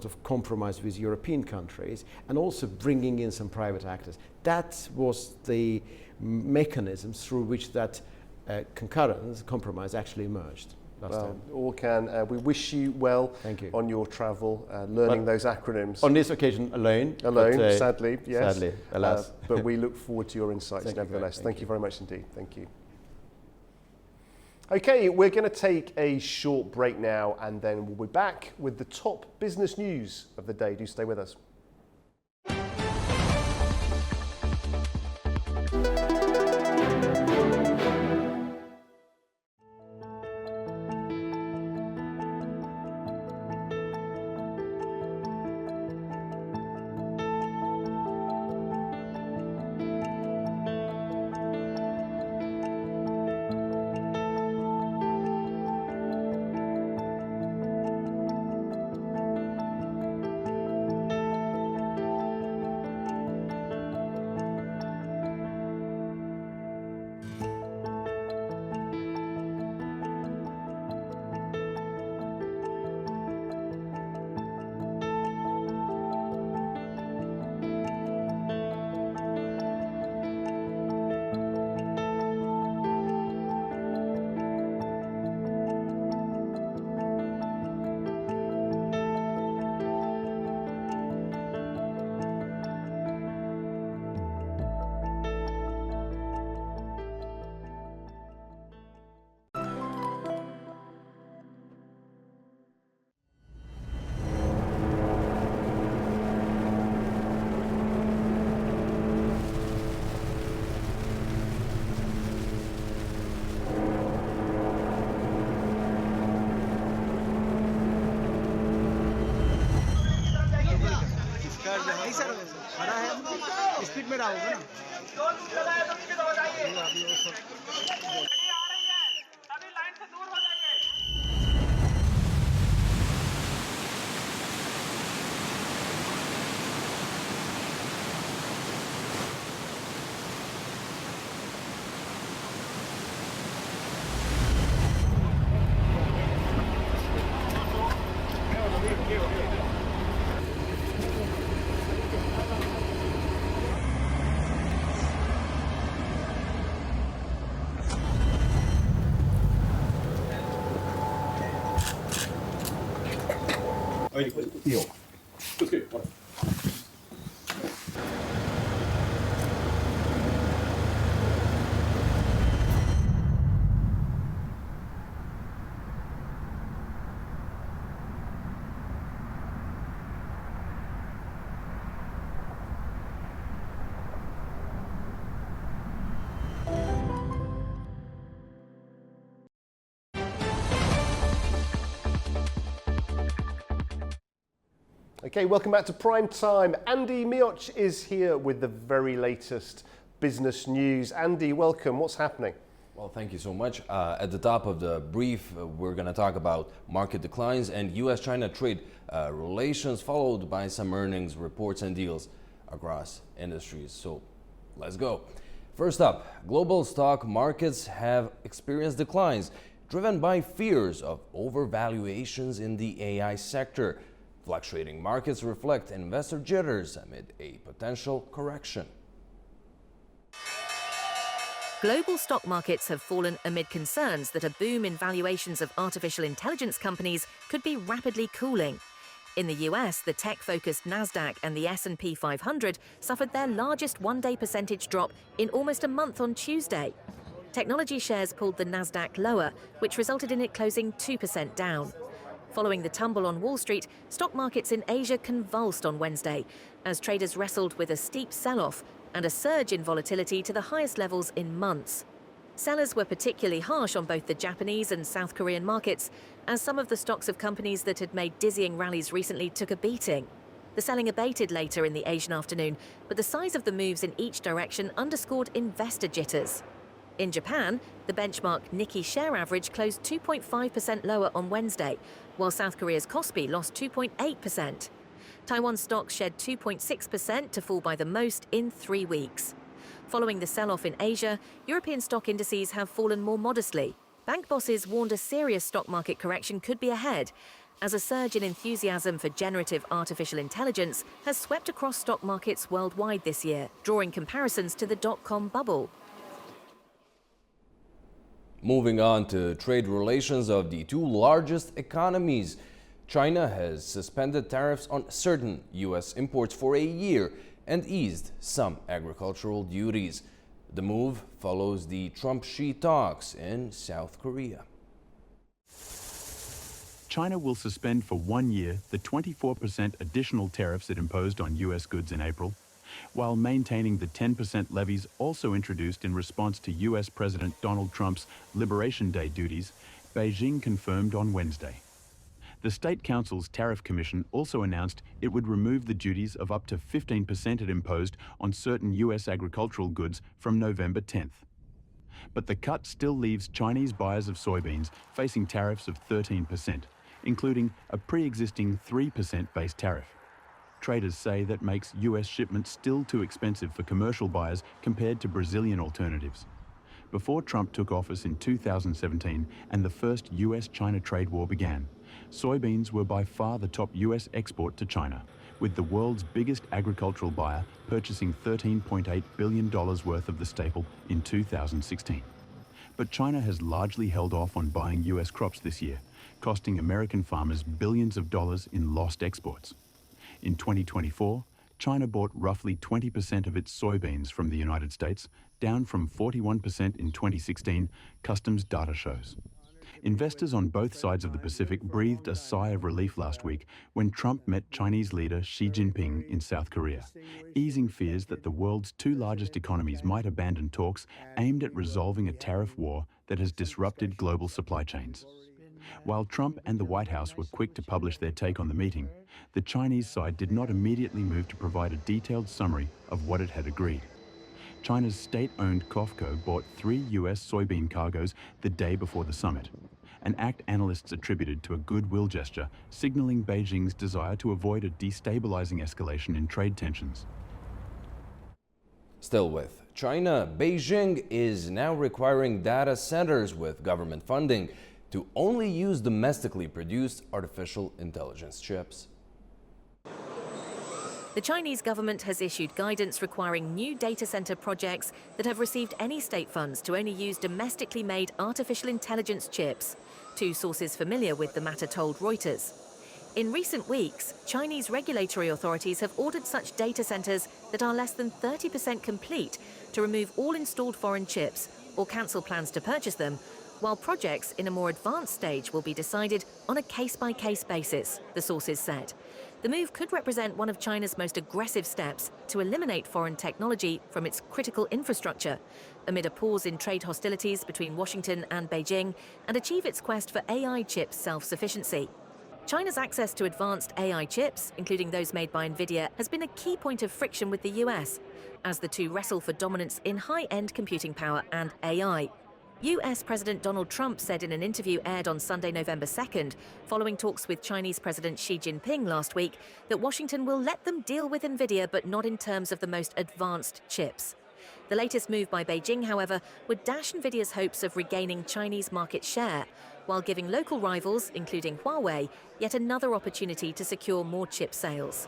of compromise with European countries, and also bringing in some private actors. That was the mechanism through which that compromise actually emerged last time.
Orkan, we wish you well on your travel, learning those acronyms.
On this occasion, alone.
Sadly, yes.
Sadly, alas.
But we look forward to your insights nevertheless.
Thank
you very much indeed. Thank you. Okay, we're going to take a short break now, and then we'll be back with the top business news of the day. Do stay with us.
Speed में रहा होगा ना
Io.
Okay, welcome back to Prime Time. Andy Mioch is here with the very latest business news. Andy, welcome. What's happening?
Well, thank you so much. At the top of the brief, we're going to talk about market declines and U.S.-China trade relations, followed by some earnings reports and deals across industries. So let's go. First up, global stock markets have experienced declines driven by fears of overvaluations in the AI sector. Fluctuating markets reflect investor jitters amid a potential correction.
Global stock markets have fallen amid concerns that a boom in valuations of artificial intelligence companies could be rapidly cooling. In the US, the tech-focused Nasdaq and the S&P 500 suffered their largest one-day percentage drop in almost a month on Tuesday. Technology shares pulled the Nasdaq lower, which resulted in it closing 2% down. Following the tumble on Wall Street, stock markets in Asia convulsed on Wednesday as traders wrestled with a steep sell-off and a surge in volatility to the highest levels in months. Sellers were particularly harsh on both the Japanese and South Korean markets, as some of the stocks of companies that had made dizzying rallies recently took a beating. The selling abated later in the Asian afternoon, but the size of the moves in each direction underscored investor jitters. In Japan, the benchmark Nikkei share average closed 2.5% lower on Wednesday, while South Korea's Kospi lost 2.8%. Taiwan stocks shed 2.6% to fall by the most in 3 weeks. Following the sell-off in Asia, European stock indices have fallen more modestly. Bank bosses warned a serious stock market correction could be ahead, as a surge in enthusiasm for generative artificial intelligence has swept across stock markets worldwide this year, drawing comparisons to the dot-com bubble.
Moving on to trade relations of the two largest economies. China has suspended tariffs on certain U.S. imports for a year and eased some agricultural duties. The move follows the Trump-Xi talks in South Korea.
China will suspend for 1 year the 24% additional tariffs it imposed on U.S. goods in April, while maintaining the 10% levies also introduced in response to U.S. President Donald Trump's Liberation Day duties, Beijing confirmed on Wednesday. The State Council's Tariff Commission also announced it would remove the duties of up to 15% it imposed on certain U.S. agricultural goods from November 10th. But the cut still leaves Chinese buyers of soybeans facing tariffs of 13%, including a pre-existing 3% base tariff. Traders say that makes U.S. shipments still too expensive for commercial buyers compared to Brazilian alternatives. Before Trump took office in 2017 and the first U.S.-China trade war began, soybeans were by far the top U.S. export to China, with the world's biggest agricultural buyer purchasing $13.8 billion worth of the staple in 2016. But China has largely held off on buying U.S. crops this year, costing American farmers billions of dollars in lost exports. In 2024, China bought roughly 20% of its soybeans from the United States, down from 41% in 2016, customs data shows. Investors on both sides of the Pacific breathed a sigh of relief last week when Trump met Chinese leader Xi Jinping in South Korea, easing fears that the world's two largest economies might abandon talks aimed at resolving a tariff war that has disrupted global supply chains. While Trump and the White House were quick to publish their take on the meeting, the Chinese side did not immediately move to provide a detailed summary of what it had agreed. China's state-owned COFCO bought 3 U.S. soybean cargoes the day before the summit, an act analysts attributed to a goodwill gesture, signaling Beijing's desire to avoid a destabilizing escalation in trade tensions.
Still with China, Beijing is now requiring data centers with government funding to only use domestically produced artificial intelligence chips.
The Chinese government has issued guidance requiring new data center projects that have received any state funds to only use domestically made artificial intelligence chips. Two sources familiar with the matter told Reuters. In recent weeks, Chinese regulatory authorities have ordered such data centers that are less than 30% complete to remove all installed foreign chips or cancel plans to purchase them, while projects in a more advanced stage will be decided on a case-by-case basis, the sources said. The move could represent one of China's most aggressive steps to eliminate foreign technology from its critical infrastructure, amid a pause in trade hostilities between Washington and Beijing, and achieve its quest for AI chip self-sufficiency. China's access to advanced AI chips, including those made by Nvidia, has been a key point of friction with the US, as the two wrestle for dominance in high-end computing power and AI. US President Donald Trump said in an interview aired on Sunday, November 2nd, following talks with Chinese President Xi Jinping last week, that Washington will let them deal with Nvidia, but not in terms of the most advanced chips. The latest move by Beijing, however, would dash Nvidia's hopes of regaining Chinese market share, while giving local rivals, including Huawei, yet another opportunity to secure more chip sales.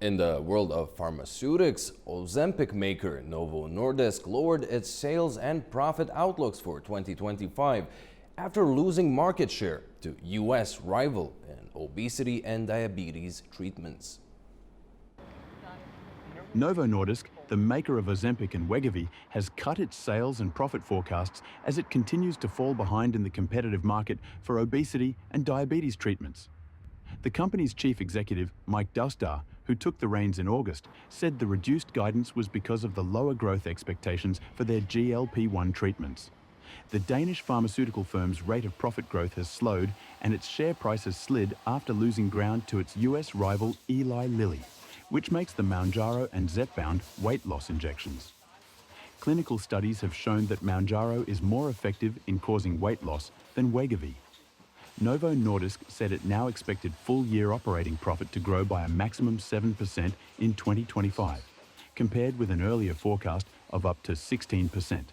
In the world of pharmaceutics, Ozempic maker Novo Nordisk lowered its sales and profit outlooks for 2025 after losing market share to U.S. rival in obesity and diabetes treatments.
Novo Nordisk, the maker of Ozempic and Wegovy, has cut its sales and profit forecasts as it continues to fall behind in the competitive market for obesity and diabetes treatments. The company's chief executive, Mike Doustar, who took the reins in August, said the reduced guidance was because of the lower growth expectations for their GLP-1 treatments. The Danish pharmaceutical firm's rate of profit growth has slowed, and its share price has slid after losing ground to its US rival Eli Lilly, which makes the Mounjaro and Zepbound weight loss injections. Clinical studies have shown that Mounjaro is more effective in causing weight loss than Wegovy. Novo Nordisk said it now expected full-year operating profit to grow by a maximum 7% in 2025, compared with an earlier forecast of up to 16%.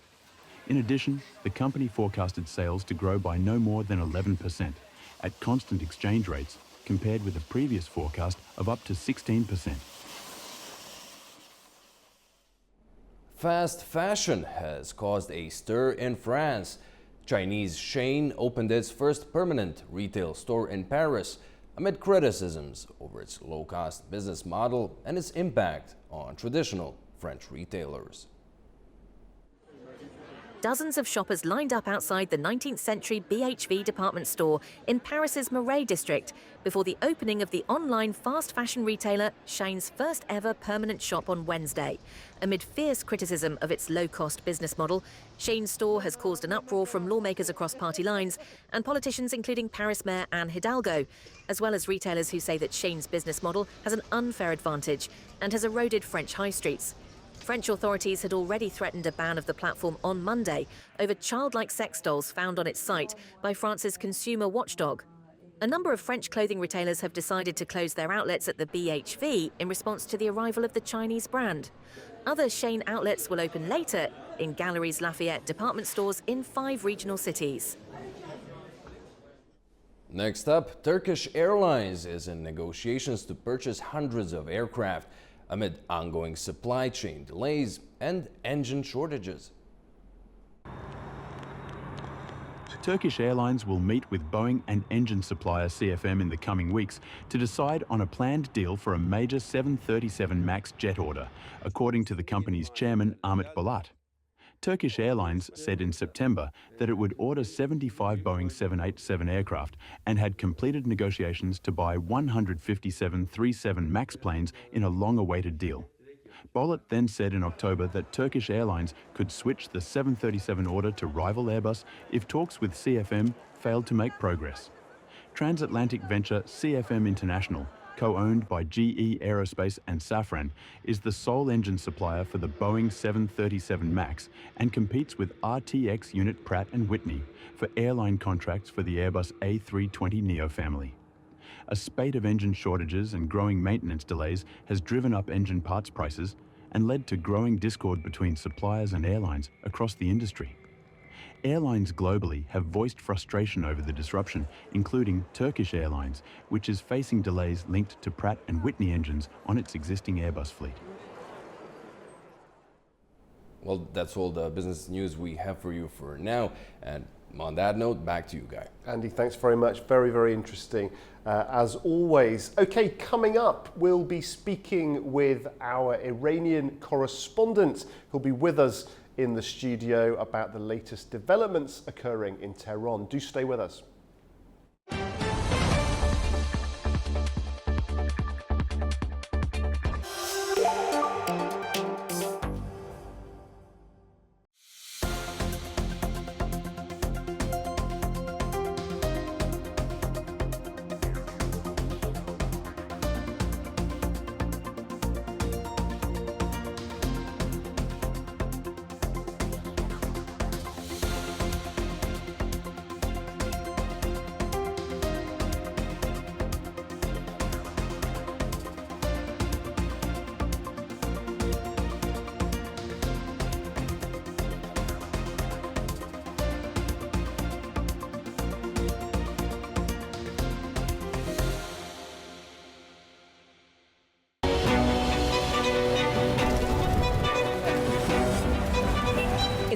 In addition, the company forecasted sales to grow by no more than 11% at constant exchange rates, compared with a previous forecast of up to 16%.
Fast fashion has caused a stir in France. Chinese Shein opened its first permanent retail store in Paris amid criticisms over its low-cost business model and its impact on traditional French retailers.
Dozens of shoppers lined up outside the 19th century BHV department store in Paris's Marais district before the opening of the online fast fashion retailer Shein's first ever permanent shop on Wednesday. Amid fierce criticism of its low-cost business model, Shein's store has caused an uproar from lawmakers across party lines and politicians including Paris Mayor Anne Hidalgo, as well as retailers who say that Shein's business model has an unfair advantage and has eroded French high streets. French authorities had already threatened a ban of the platform on Monday over childlike sex dolls found on its site by France's consumer watchdog. A number of French clothing retailers have decided to close their outlets at the BHV in response to the arrival of the Chinese brand. Other Shein outlets will open later in Galeries Lafayette department stores in 5 regional cities.
Next up, Turkish Airlines is in negotiations to purchase hundreds of aircraft amid ongoing supply chain delays and engine shortages.
Turkish Airlines will meet with Boeing and engine supplier CFM in the coming weeks to decide on a planned deal for a major 737 MAX jet order, according to the company's chairman Ahmet Bolat. Turkish Airlines said in September that it would order 75 Boeing 787 aircraft and had completed negotiations to buy 157 37 MAX planes in a long-awaited deal. Bolat then said in October that Turkish Airlines could switch the 737 order to rival Airbus if talks with CFM failed to make progress. Transatlantic venture CFM International, co-owned by GE Aerospace and Safran, is the sole engine supplier for the Boeing 737 MAX and competes with RTX unit Pratt & Whitney for airline contracts for the Airbus A320neo family. A spate of engine shortages and growing maintenance delays has driven up engine parts prices and led to growing discord between suppliers and airlines across the industry. Airlines globally have voiced frustration over the disruption, including Turkish Airlines, which is facing delays linked to Pratt & Whitney engines on its existing Airbus fleet.
Well, that's all the business news we have for you for now. And on that note, back to you, Guy.
Andy, thanks very much. Very, very interesting, as always. Okay, coming up, we'll be speaking with our Iranian correspondent who'll be with us in the studio about the latest developments occurring in Tehran. Do stay with us.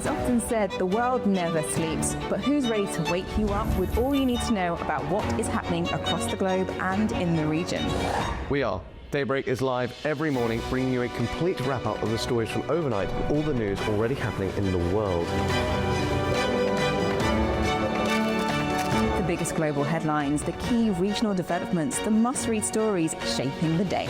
It's often said the world never sleeps, but who's ready to wake you up with all you need to know about what is happening across the globe and in the region?
We are. Daybreak is live every morning, bringing you a complete wrap-up of the stories from overnight, all the news already happening in the world.
The biggest global headlines, the key regional developments, the must-read stories shaping the day.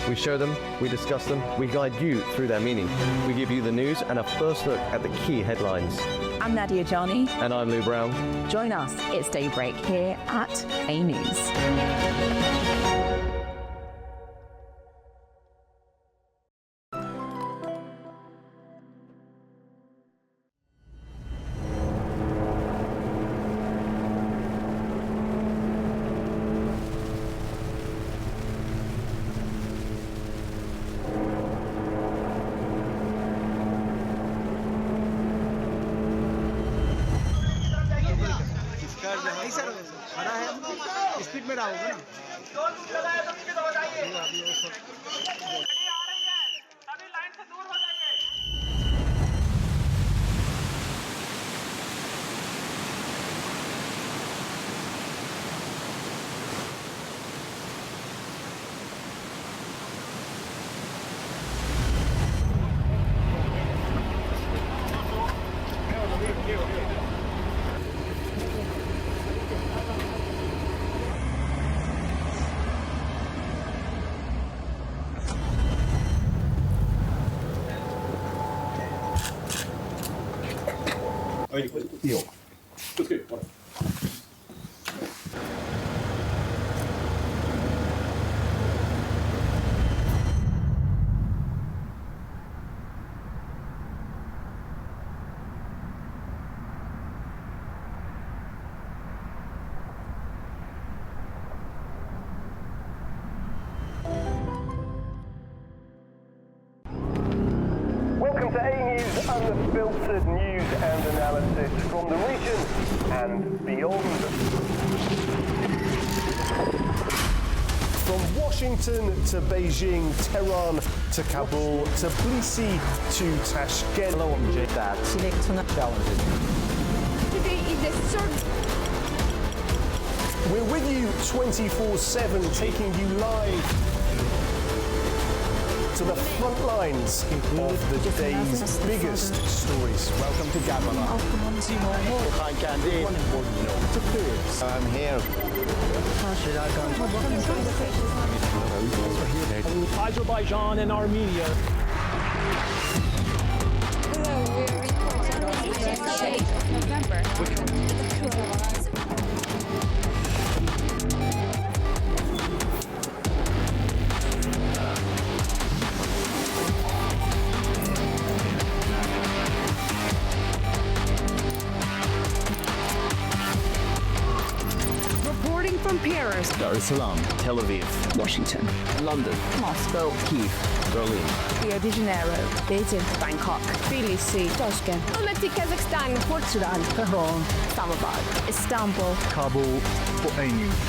We show them, we discuss them, we guide you through their meaning. We give you the news and a first look at the key headlines.
I'm Nadia Jani.
And I'm Lou Brown.
Join us, it's Daybreak here at A News.
Speed में रहोगे ना
Io.
Welcome to A News, unfiltered news and analysis from the region and beyond. From Washington to Beijing, Tehran to Kabul, to Tbilisi to Tashkent.
Today is the third.
We're with you 24/7, taking you live to the front lines of the day's biggest stories. Welcome to Gabon. I'm here.
Azerbaijan and Armenia.
Reporting from Paris,
Dar es Salaam, Tel Aviv,
Washington,
London,
Moscow,
Kyiv, Berlin,
Rio de Janeiro, Beijing, Bangkok, Tbilisi, Tashkent,
Almaty, Kazakhstan, Port Sudan,
Tehran, Islamabad, Istanbul,
Kabul for A News.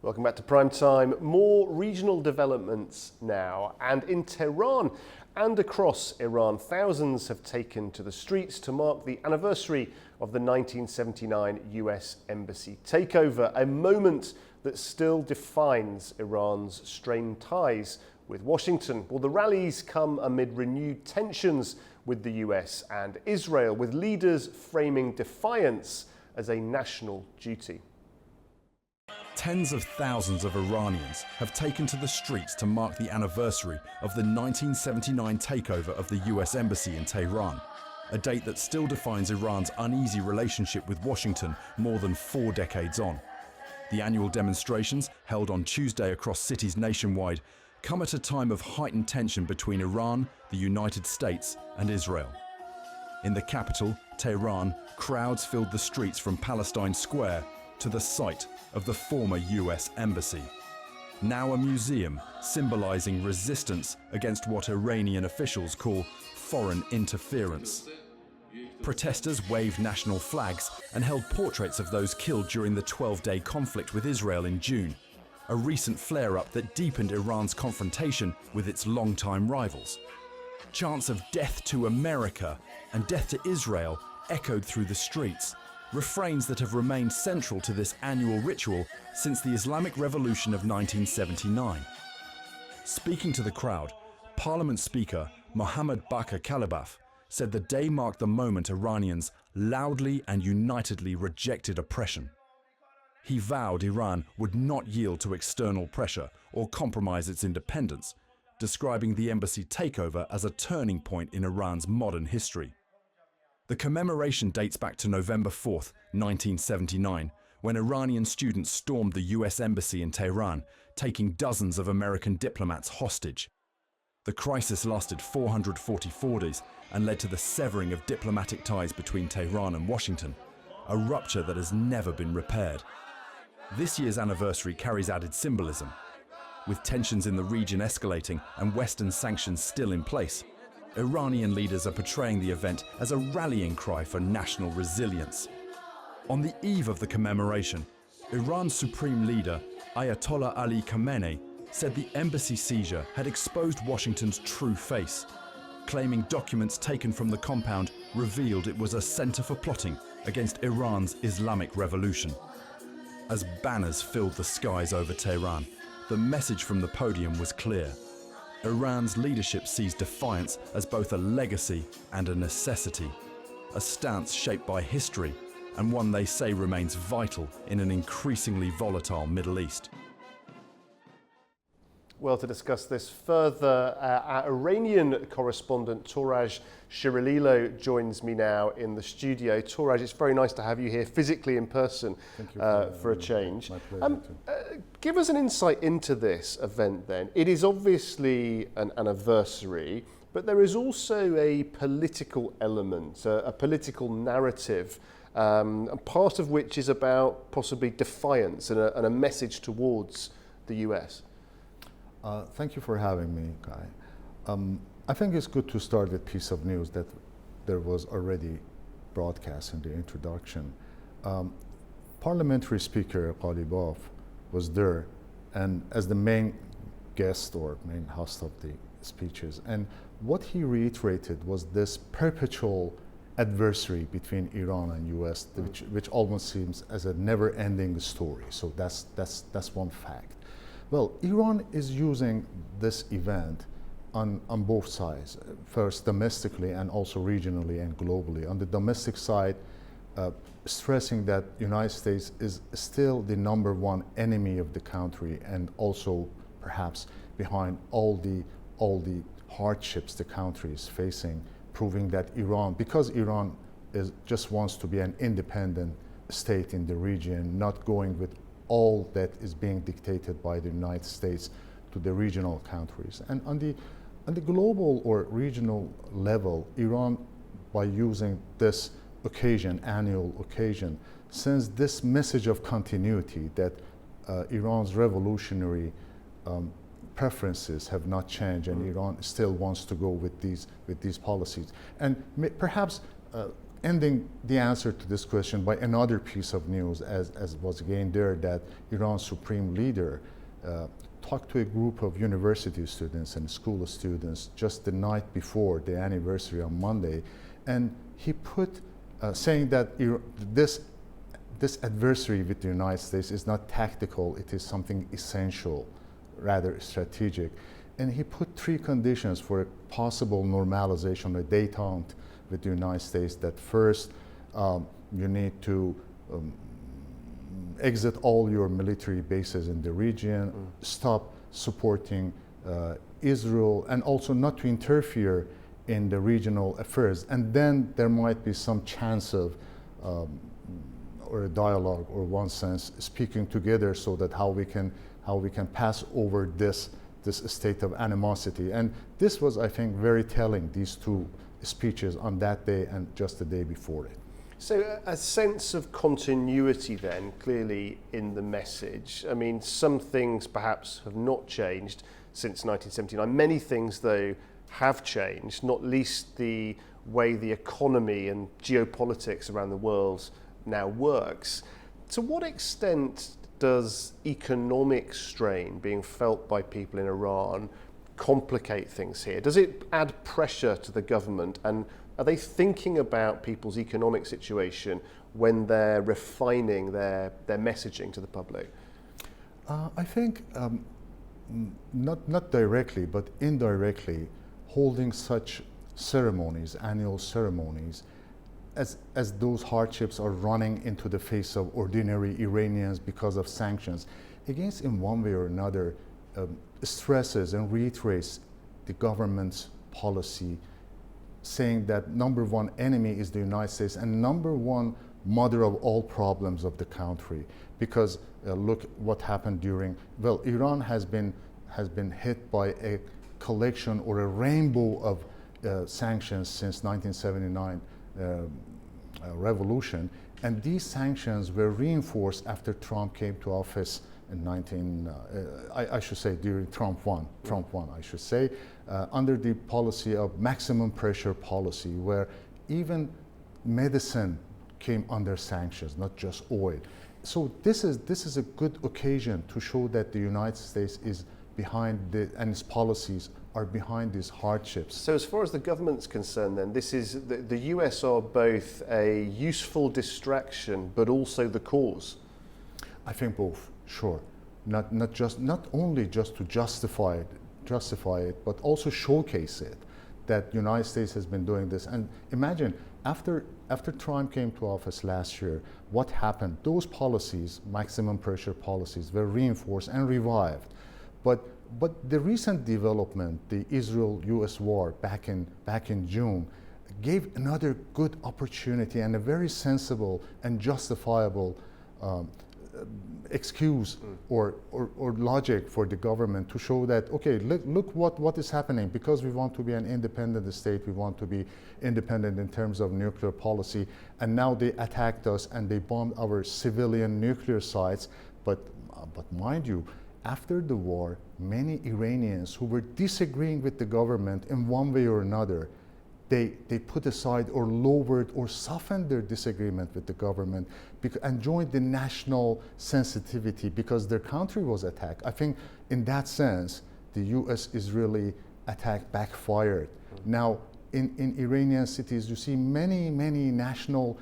Welcome back to Prime Time. More regional developments now. And in Tehran and across Iran, thousands have taken to the streets to mark the anniversary of the 1979 US Embassy takeover, a moment that still defines Iran's strained ties with Washington. Well, the rallies come amid renewed tensions with the US and Israel, with leaders framing defiance as a national duty.
Tens of thousands of Iranians have taken to the streets to mark the anniversary of the 1979 takeover of the US Embassy in Tehran, a date that still defines Iran's uneasy relationship with Washington more than 4 decades on. The annual demonstrations, held on Tuesday across cities nationwide, come at a time of heightened tension between Iran, the United States, and Israel. In the capital, Tehran, crowds filled the streets from Palestine Square to the site of the former US Embassy. Now a museum symbolizing resistance against what Iranian officials call foreign interference. Protesters waved national flags and held portraits of those killed during the 12-day conflict with Israel in June, a recent flare-up that deepened Iran's confrontation with its longtime rivals. Chants of "Death to America" and "Death to Israel" echoed through the streets, refrains that have remained central to this annual ritual since the Islamic Revolution of 1979. Speaking to the crowd, Parliament Speaker Mohammad Bakr Kalibaf said the day marked the moment Iranians loudly and unitedly rejected oppression. He vowed Iran would not yield to external pressure or compromise its independence, describing the embassy takeover as a turning point in Iran's modern history. The commemoration dates back to November 4th, 1979, when Iranian students stormed the US embassy in Tehran, taking dozens of American diplomats hostage. The crisis lasted 444 days and led to the severing of diplomatic ties between Tehran and Washington, a rupture that has never been repaired. This year's anniversary carries added symbolism. With tensions in the region escalating and Western sanctions still in place, Iranian leaders are portraying the event as a rallying cry for national resilience. On the eve of the commemoration, Iran's supreme leader, Ayatollah Ali Khamenei, said the embassy seizure had exposed Washington's true face, claiming documents taken from the compound revealed it was a center for plotting against Iran's Islamic Revolution. As banners filled the skies over Tehran, the message from the podium was clear. Iran's leadership sees defiance as both a legacy and a necessity, a stance shaped by history and one they say remains vital in an increasingly volatile Middle East.
Well, to discuss this further, our Iranian correspondent Touraj Shirililo joins me now in the studio. Touraj, it's very nice to have you here physically in person for a change.
My pleasure
give us an insight into this event then. It is obviously an anniversary, but there is also a political element, a political narrative, part of which is about possibly defiance and a message towards the US.
Thank you for having me, Guy. I think it's good to start with a piece of news that there was already broadcast in the introduction. Parliamentary Speaker Kalibaf was there and as the main guest or main host of the speeches. And what he reiterated was this perpetual adversary between Iran and US, which almost seems as a never-ending story. So that's one fact. Well, Iran is using this event on both sides, first domestically and also regionally and globally. On the domestic side, stressing that United States is still the #1 enemy of the country and also perhaps behind all the hardships the country is facing, proving that Iran, because Iran just wants to be an independent state in the region, not going with all that is being dictated by the United States to the regional countries. And on the global or regional level, Iran, by using this occasion, annual occasion, sends this message of continuity that Iran's revolutionary preferences have not changed and Iran still wants to go with these policies. And perhaps ending the answer to this question by another piece of news, as was again there, that Iran's supreme leader talked to a group of university students and school students just the night before the anniversary on Monday, and he put saying that this adversary with the United States is not tactical, it is something essential, rather strategic. And he put 3 conditions for a possible normalization, a détente with the United States. That first, you need to exit all your military bases in the region, stop supporting Israel, and also not to interfere in the regional affairs. And then there might be some chance of or a dialogue, or one sense speaking together, so that how we can pass over this state of animosity. And this was, I think, very telling, these 2 speeches on that day and just the day before it.
So a sense of continuity then, clearly in the message. I mean, some things perhaps have not changed since 1979. Many things, though, have changed, not least the way the economy and geopolitics around the world now works. To what extent does economic strain being felt by people in Iran complicate things here? Does it add pressure to the government, and are they thinking about people's economic situation when they're refining their messaging to the public?
I think not directly, but indirectly, holding such ceremonies, annual ceremonies, as those hardships are running into the face of ordinary Iranians because of sanctions, against in one way or another stresses and reiterates the government's policy, saying that number one enemy is the United States and number one mother of all problems of the country. Because look what happened Iran has been hit by a collection or a rainbow of sanctions since 1979 revolution, and these sanctions were reinforced after Trump came to office in I should say during Trump 1, I should say, under the policy of maximum pressure policy, where even medicine came under sanctions, not just oil. So this is a good occasion to show that the United States is behind and its policies are behind these hardships.
So as far as the government's concerned then, this is the US are both a useful distraction but also the cause?
I think both, sure. Not only just to justify it, but also showcase it, that the United States has been doing this. And imagine, after Trump came to office last year, what happened? Those policies, maximum pressure policies, were reinforced and revived. But the recent development, the Israel-US war back in June, gave another good opportunity and a very sensible and justifiable excuse or logic for the government to show that, okay, look what is happening. Because we want to be an independent state, we want to be independent in terms of nuclear policy, and now they attacked us and they bombed our civilian nuclear sites. But mind you, after the war, many Iranians who were disagreeing with the government in one way or another, they put aside or lowered or softened their disagreement with the government and joined the national sensitivity because their country was attacked. I think in that sense, the US-Israeli attack backfired. Now, in Iranian cities, you see many national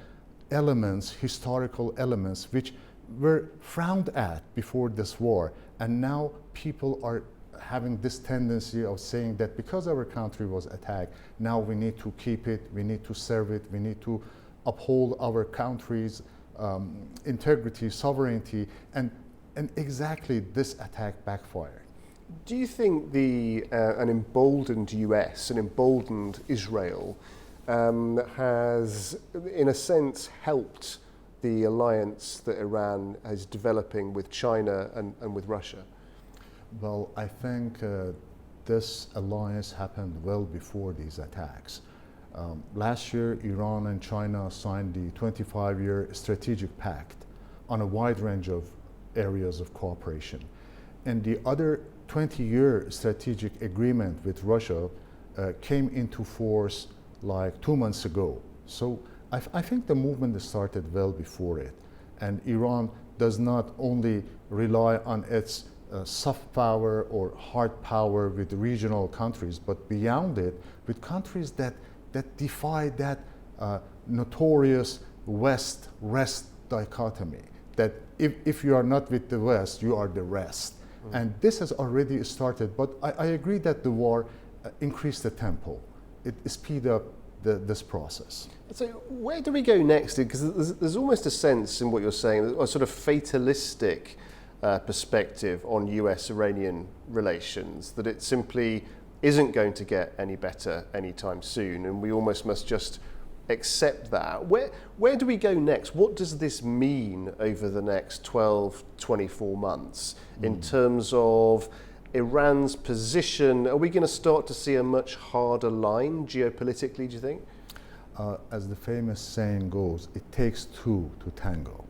elements, historical elements, which were frowned at before this war. And now people are having this tendency of saying that because our country was attacked, now we need to keep it, we need to serve it, we need to uphold our country's integrity, sovereignty, and exactly this attack backfired.
Do you think an emboldened US, an emboldened Israel, has, in a sense, helped the alliance that Iran is developing with China and with Russia?
Well, I think this alliance happened well before these attacks. Last year, Iran and China signed the 25-year strategic pact on a wide range of areas of cooperation. And the other 20-year strategic agreement with Russia came into force like 2 months ago. So I think the movement started well before it. And Iran does not only rely on its soft power or hard power with regional countries, but beyond it, with countries that defy that notorious West-rest dichotomy, that if you are not with the West, you are the rest. And this has already started, but I agree that the war increased the tempo. It speeded up this process.
So where do we go next? Because there's almost a sense in what you're saying, a sort of fatalistic perspective on US-Iranian relations, that it simply isn't going to get any better anytime soon, and we almost must just accept that. Where do we go next? What does this mean over the next 12, 24 months in terms of Iran's position? Are we going to start to see a much harder line geopolitically, do you think?
As the famous saying goes, it takes two to tango.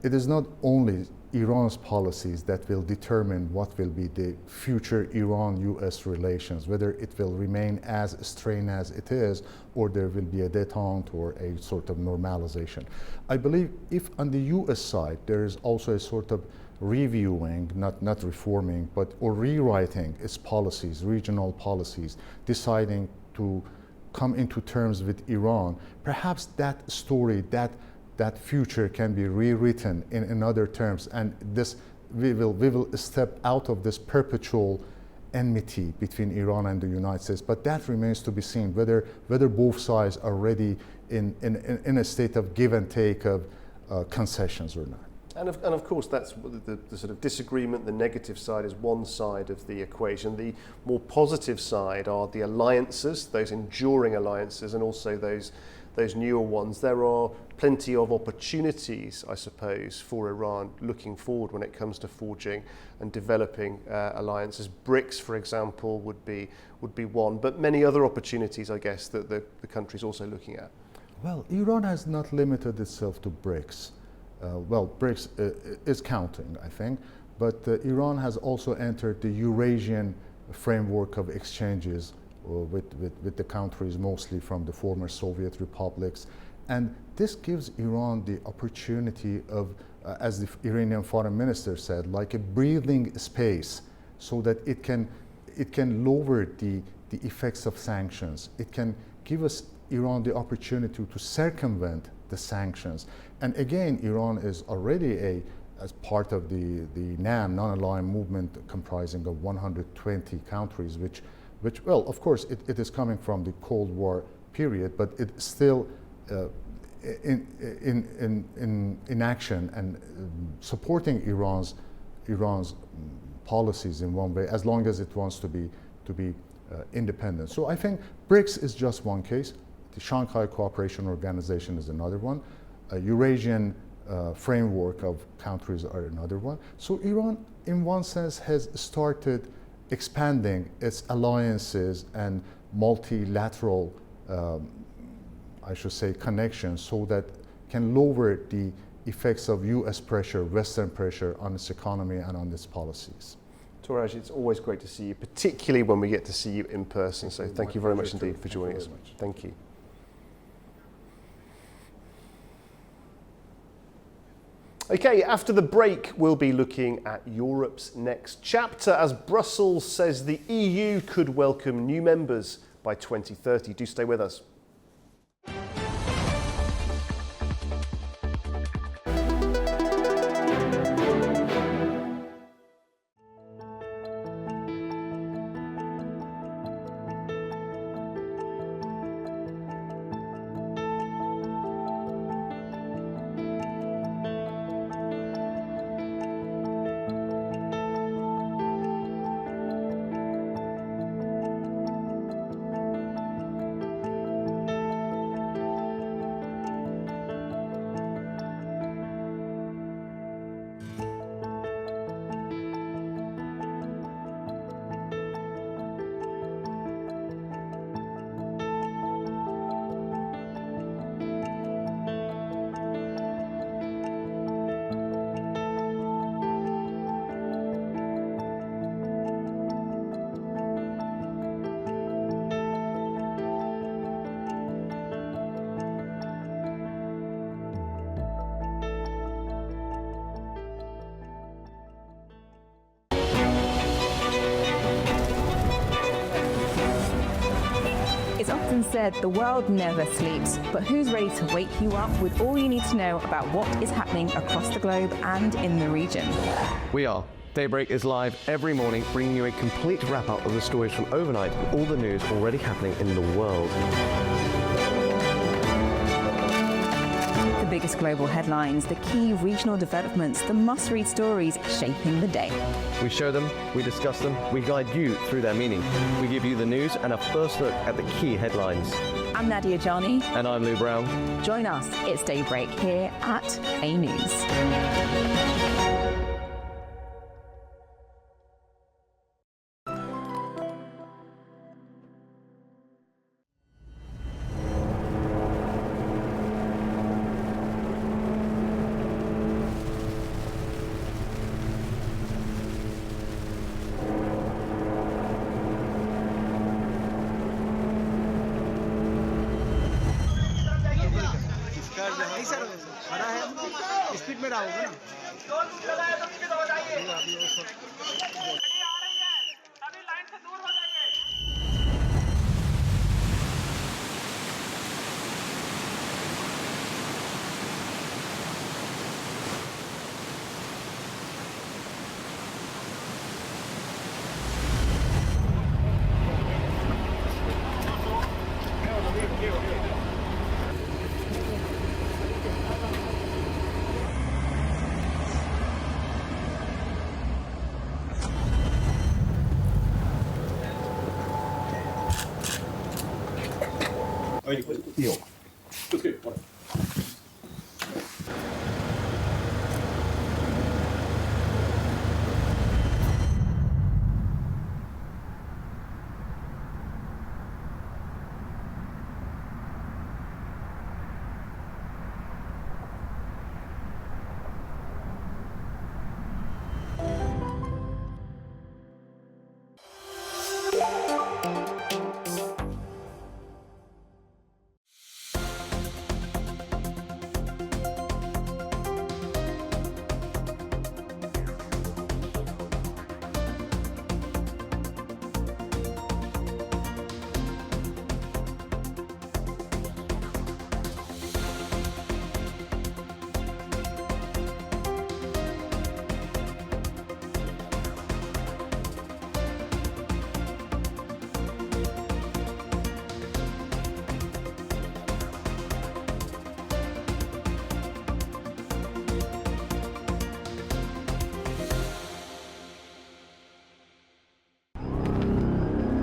it is not only Iran's policies that will determine what will be the future Iran-US relations, whether it will remain as strained as it is, or there will be a détente or a sort of normalization. I believe if on the US side there is also a sort of reviewing, not reforming, or rewriting its policies, regional policies, deciding to come into terms with Iran, perhaps that story, that future can be rewritten in other terms, and we will step out of this perpetual enmity between Iran and the United States. But that remains to be seen, whether both sides are ready in a state of give and take of concessions or not.
And of course, that's the sort of disagreement. The negative side is one side of the equation. The more positive side are the alliances, those enduring alliances, and also those newer ones. There are plenty of opportunities, I suppose, for Iran looking forward when it comes to forging and developing alliances. BRICS, for example, would be one, but many other opportunities, I guess, that the country's also looking at.
Well, Iran has not limited itself to BRICS. BRICS is counting, I think, but Iran has also entered the Eurasian framework of exchanges with the countries mostly from the former Soviet republics. And this gives Iran the opportunity of, as the Iranian foreign minister said, like a breathing space, so that it can lower the effects of sanctions. It can give Iran the opportunity to circumvent the sanctions. And again, Iran is already as part of the NAM, non-aligned movement, comprising of 120 countries, which well, of course, it is coming from the Cold War period, but it's still in action and supporting Iran's policies in one way, as long as it wants to be independent. So I think BRICS is just one case. The Shanghai Cooperation Organization is another one. A Eurasian framework of countries are another one. So Iran, in one sense, has started expanding its alliances and multilateral, I should say, connections, so that can lower the effects of US pressure, Western pressure on its economy and on its policies.
Touraj, it's always great to see you, particularly when we get to see you in person. So thank you very much indeed for joining us. Thank you. Okay, after the break, we'll be looking at Europe's next chapter as Brussels says the EU could welcome new members by 2030. Do stay with us.
It's often said the world never sleeps, but who's ready to wake you up with all you need to know about what is happening across the globe and in the region?
We are. Daybreak is live every morning, bringing you a complete wrap-up of the stories from overnight and all the news already happening in the world.
The biggest global headlines, the key regional developments, the must-read stories shaping the day.
We show them, we discuss them, we guide you through their meaning. We give you the news and a first look at the key headlines.
I'm Nadia Jani.
And I'm Lou Brown.
Join us, it's Daybreak here at A News.
में रहोगे ना
Io.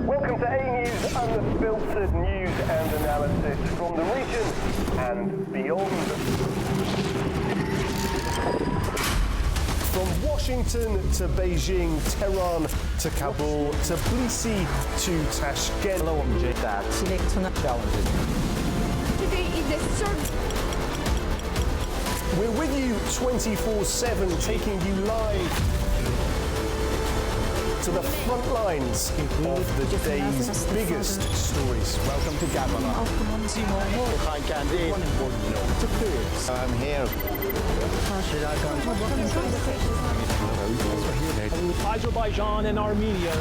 Welcome to A News, unfiltered news and analysis from the region and beyond. From Washington to Beijing, Tehran to Kabul, to Tbilisi to Tashkent.
Today is the third.
We're with you 24/7, taking you live to the front lines of the day's biggest stories. Welcome to Gabon.
I'm here.
Azerbaijan and Armenia.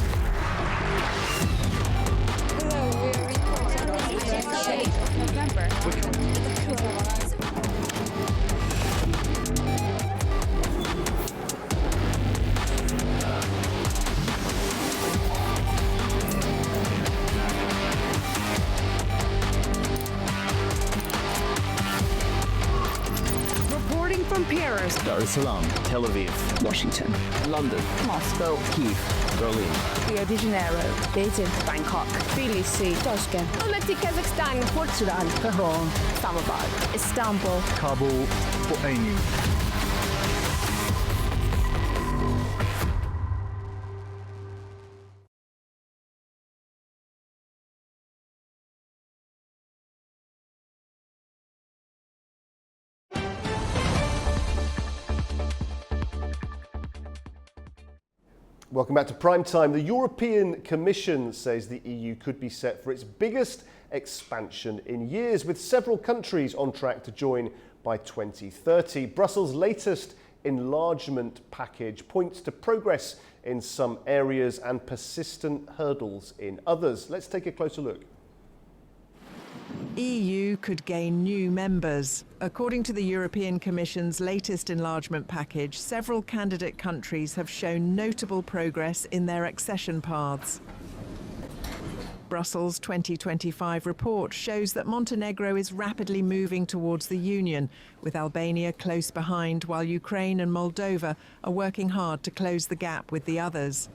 Reporting from Paris,
Dar es Salaam, Tel Aviv,
Washington,
London,
Moscow,
Kyiv, Berlin,
Rio de Janeiro, Beijing, Bangkok, Tbilisi, Tashkent,
Almaty, Kazakhstan, Port Sudan,
Tehran, Islamabad, Istanbul,
Kabul for A News.
Welcome back to Prime Time. The European Commission says the EU could be set for its biggest expansion in years, with several countries on track to join by 2030. Brussels' latest enlargement package points to progress in some areas and persistent hurdles in others. Let's take a closer look.
EU could gain new members. According to the European Commission's latest enlargement package, several candidate countries have shown notable progress in their accession paths. Brussels' 2025 report shows that Montenegro is rapidly moving towards the Union, with Albania close behind, while Ukraine and Moldova are working hard to close the gap with the others.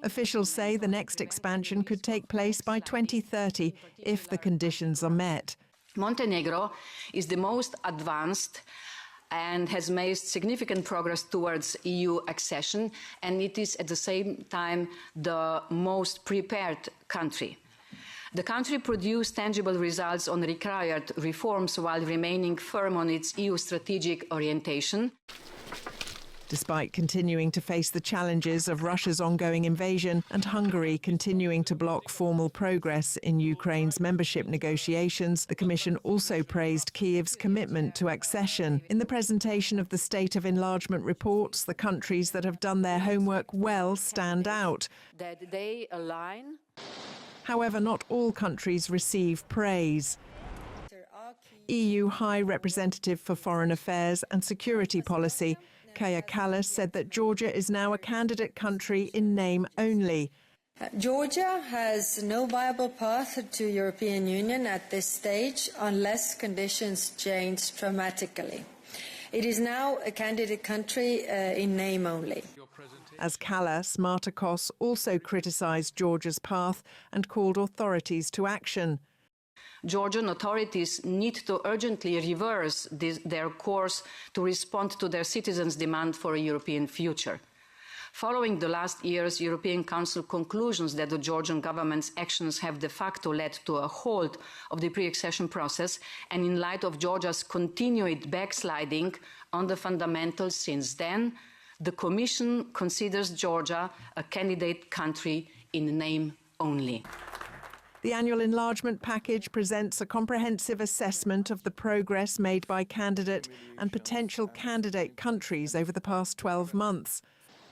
Officials say the next expansion could take place by 2030 if the conditions are met.
Montenegro is the most advanced and has made significant progress towards EU accession, and it is at the same time the most prepared country. The country produced tangible results on required reforms while remaining firm on its EU strategic orientation.
Despite continuing to face the challenges of Russia's ongoing invasion and Hungary continuing to block formal progress in Ukraine's membership negotiations, the Commission also praised Kyiv's commitment to accession. In the presentation of the State of Enlargement reports, the countries that have done their homework well stand out.
That they align.
However, not all countries receive praise. EU High Representative for Foreign Affairs and Security Policy, Kaja Kallas, said that Georgia is now a candidate country in name only.
Georgia has no viable path to European Union at this stage unless conditions change dramatically. It is now a candidate country in name only.
As Kallas, Martakos also criticised Georgia's path and called authorities to action.
Georgian authorities need to urgently reverse their course to respond to their citizens' demand for a European future. Following the last year's European Council conclusions that the Georgian government's actions have de facto led to a halt of the pre-accession process, and in light of Georgia's continued backsliding on the fundamentals since then, the Commission considers Georgia a candidate country in name only.
The annual enlargement package presents a comprehensive assessment of the progress made by candidate and potential candidate countries over the past 12 months.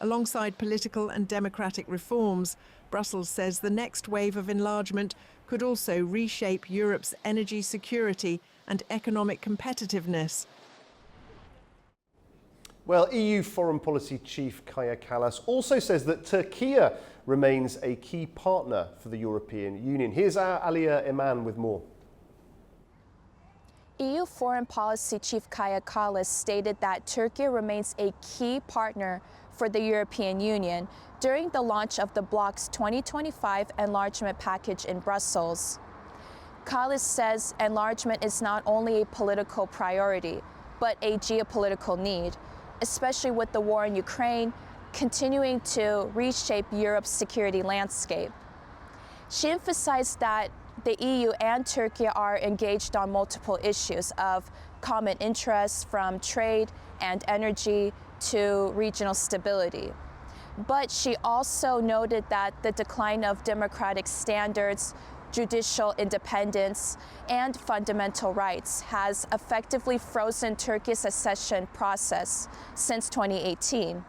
Alongside political and democratic reforms, Brussels says the next wave of enlargement could also reshape Europe's energy security and economic competitiveness.
Well, EU Foreign Policy Chief Kaja Kallas also says that Turkey remains a key partner for the European Union. Here's our Alia Iman with more.
EU Foreign Policy Chief Kaja Kallas stated that Turkey remains a key partner for the European Union during the launch of the bloc's 2025 enlargement package in Brussels. Kallas says enlargement is not only a political priority, but a geopolitical need, especially with the war in Ukraine continuing to reshape Europe's security landscape. She emphasized that the EU and Turkey are engaged on multiple issues of common interests, from trade and energy to regional stability. But she also noted that the decline of democratic standards, judicial independence, and fundamental rights has effectively frozen Turkey's accession process since 2018.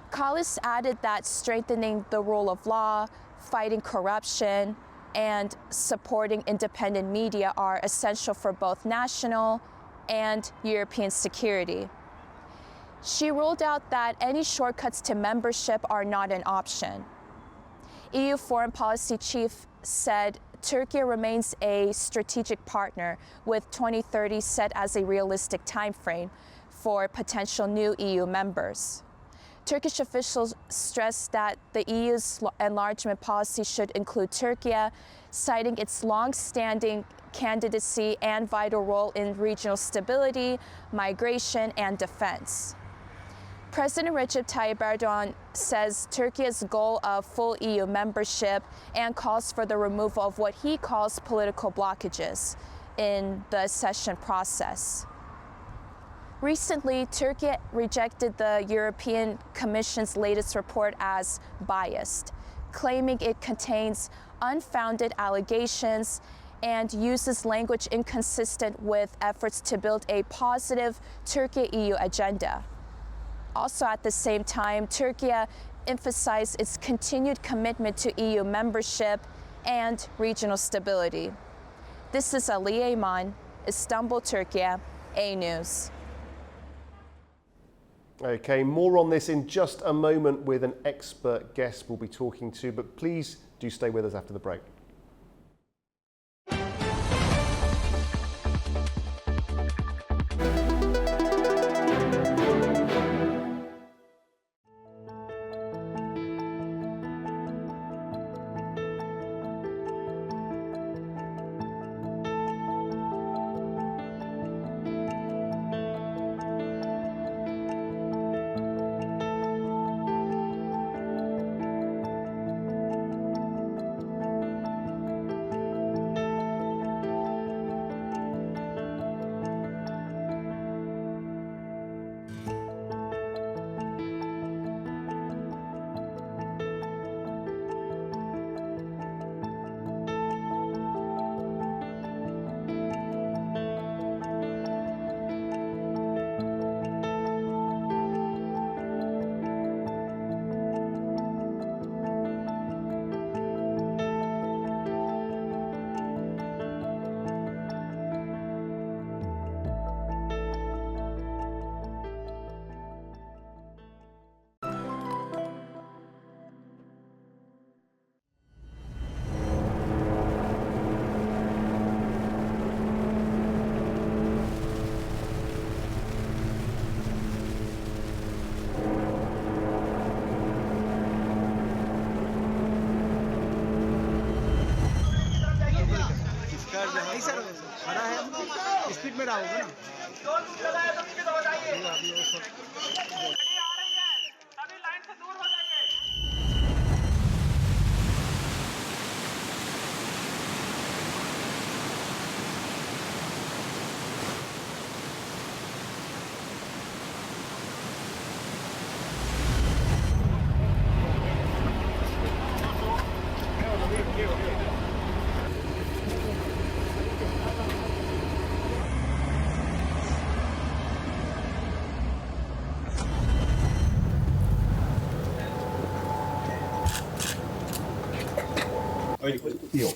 Kallas added that strengthening the rule of law, fighting corruption, and supporting independent media are essential for both national and European security. She ruled out that any shortcuts to membership are not an option. EU Foreign Policy Chief said Turkey remains a strategic partner, with 2030 set as a realistic timeframe for potential new EU members. Turkish officials stressed that the EU's enlargement policy should include Turkey, citing its long-standing candidacy and vital role in regional stability, migration, and defense. President Recep Tayyip Erdogan says Turkey's goal of full EU membership and calls for the removal of what he calls political blockages in the accession process. Recently, Turkey rejected the European Commission's latest report as biased, claiming it contains unfounded allegations and uses language inconsistent with efforts to build a positive Turkey-EU agenda. Also at the same time, Turkey emphasized its continued commitment to EU membership and regional stability. This is Aliye Iman, Istanbul, Turkey, A News.
Okay, more on this in just a moment with an expert guest we'll be talking to, but please do stay with us after the break.
में रहोगे ना
Io.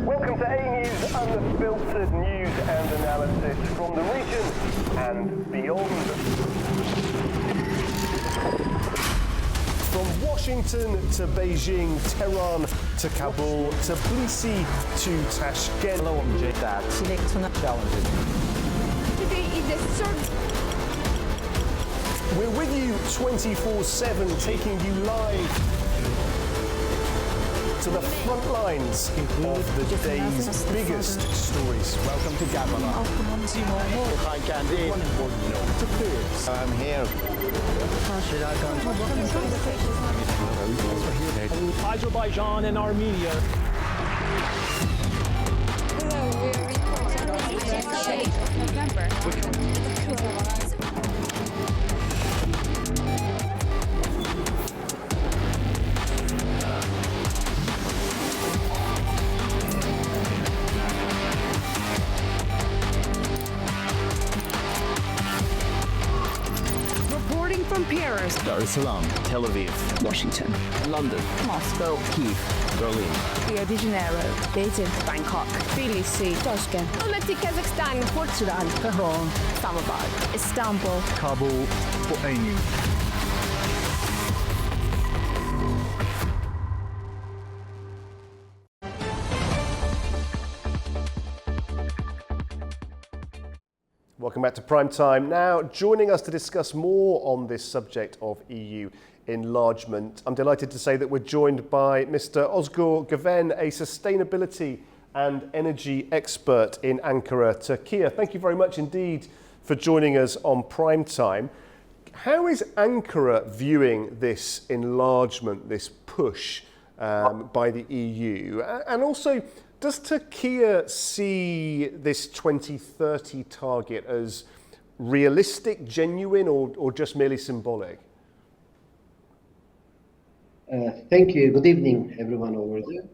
Welcome to A News, unfiltered news and analysis from the region and beyond. From Washington to Beijing, Tehran to Kabul, Tbilisi to Tashkent.
Hello, I'm Jay. Challenges.
Today is the third.
We're with you 24/7, taking you live to the front lines of the day's biggest stories.
Welcome to Gabala. I'm here.
Azerbaijan and Armenia.
Reporting from Paris,
Dar es Salaam, Tel Aviv,
Washington,
London,
Moscow,
Kyiv, Berlin,
Rio de Janeiro, Beijing, Bangkok, Tbilisi, Tashkent,
Almaty, Kazakhstan,
Portugal, Tehran, Islamabad, Istanbul,
Kabul for A News.
Welcome back to Prime Time. Now, joining us to discuss more on this subject of EU enlargement, I'm delighted to say that we're joined by Mr. Ozgur Güven, a sustainability and energy expert in Ankara, Turkey. Thank you very much indeed for joining us on Prime Time. How is Ankara viewing this enlargement, this push by the EU? And also, does Turkey see this 2030 target as realistic, genuine, or just merely symbolic?
Thank you. Good evening, everyone over there.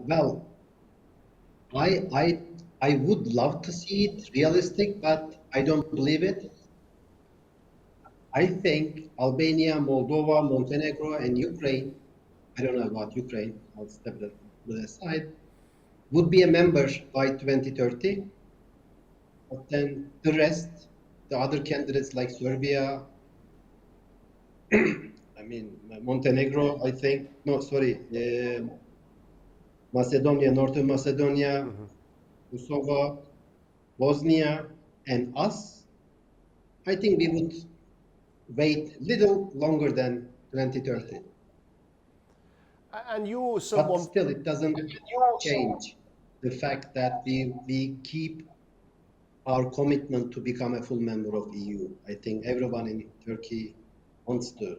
Well, I would love to see it realistic, but I don't believe it. I think Albania, Moldova, Montenegro, and Ukraine, I don't know about Ukraine, I'll step that aside, would be a member by 2030. But then the rest, the other candidates like Serbia, I mean, Montenegro, I think, no, sorry, Macedonia, Northern Macedonia, Kosovo, Bosnia, and us, I think we would wait little longer than 2030.
And you're someone...
But still, it doesn't change the fact that we keep our commitment to become a full member of EU. I think everyone in Turkey wants to,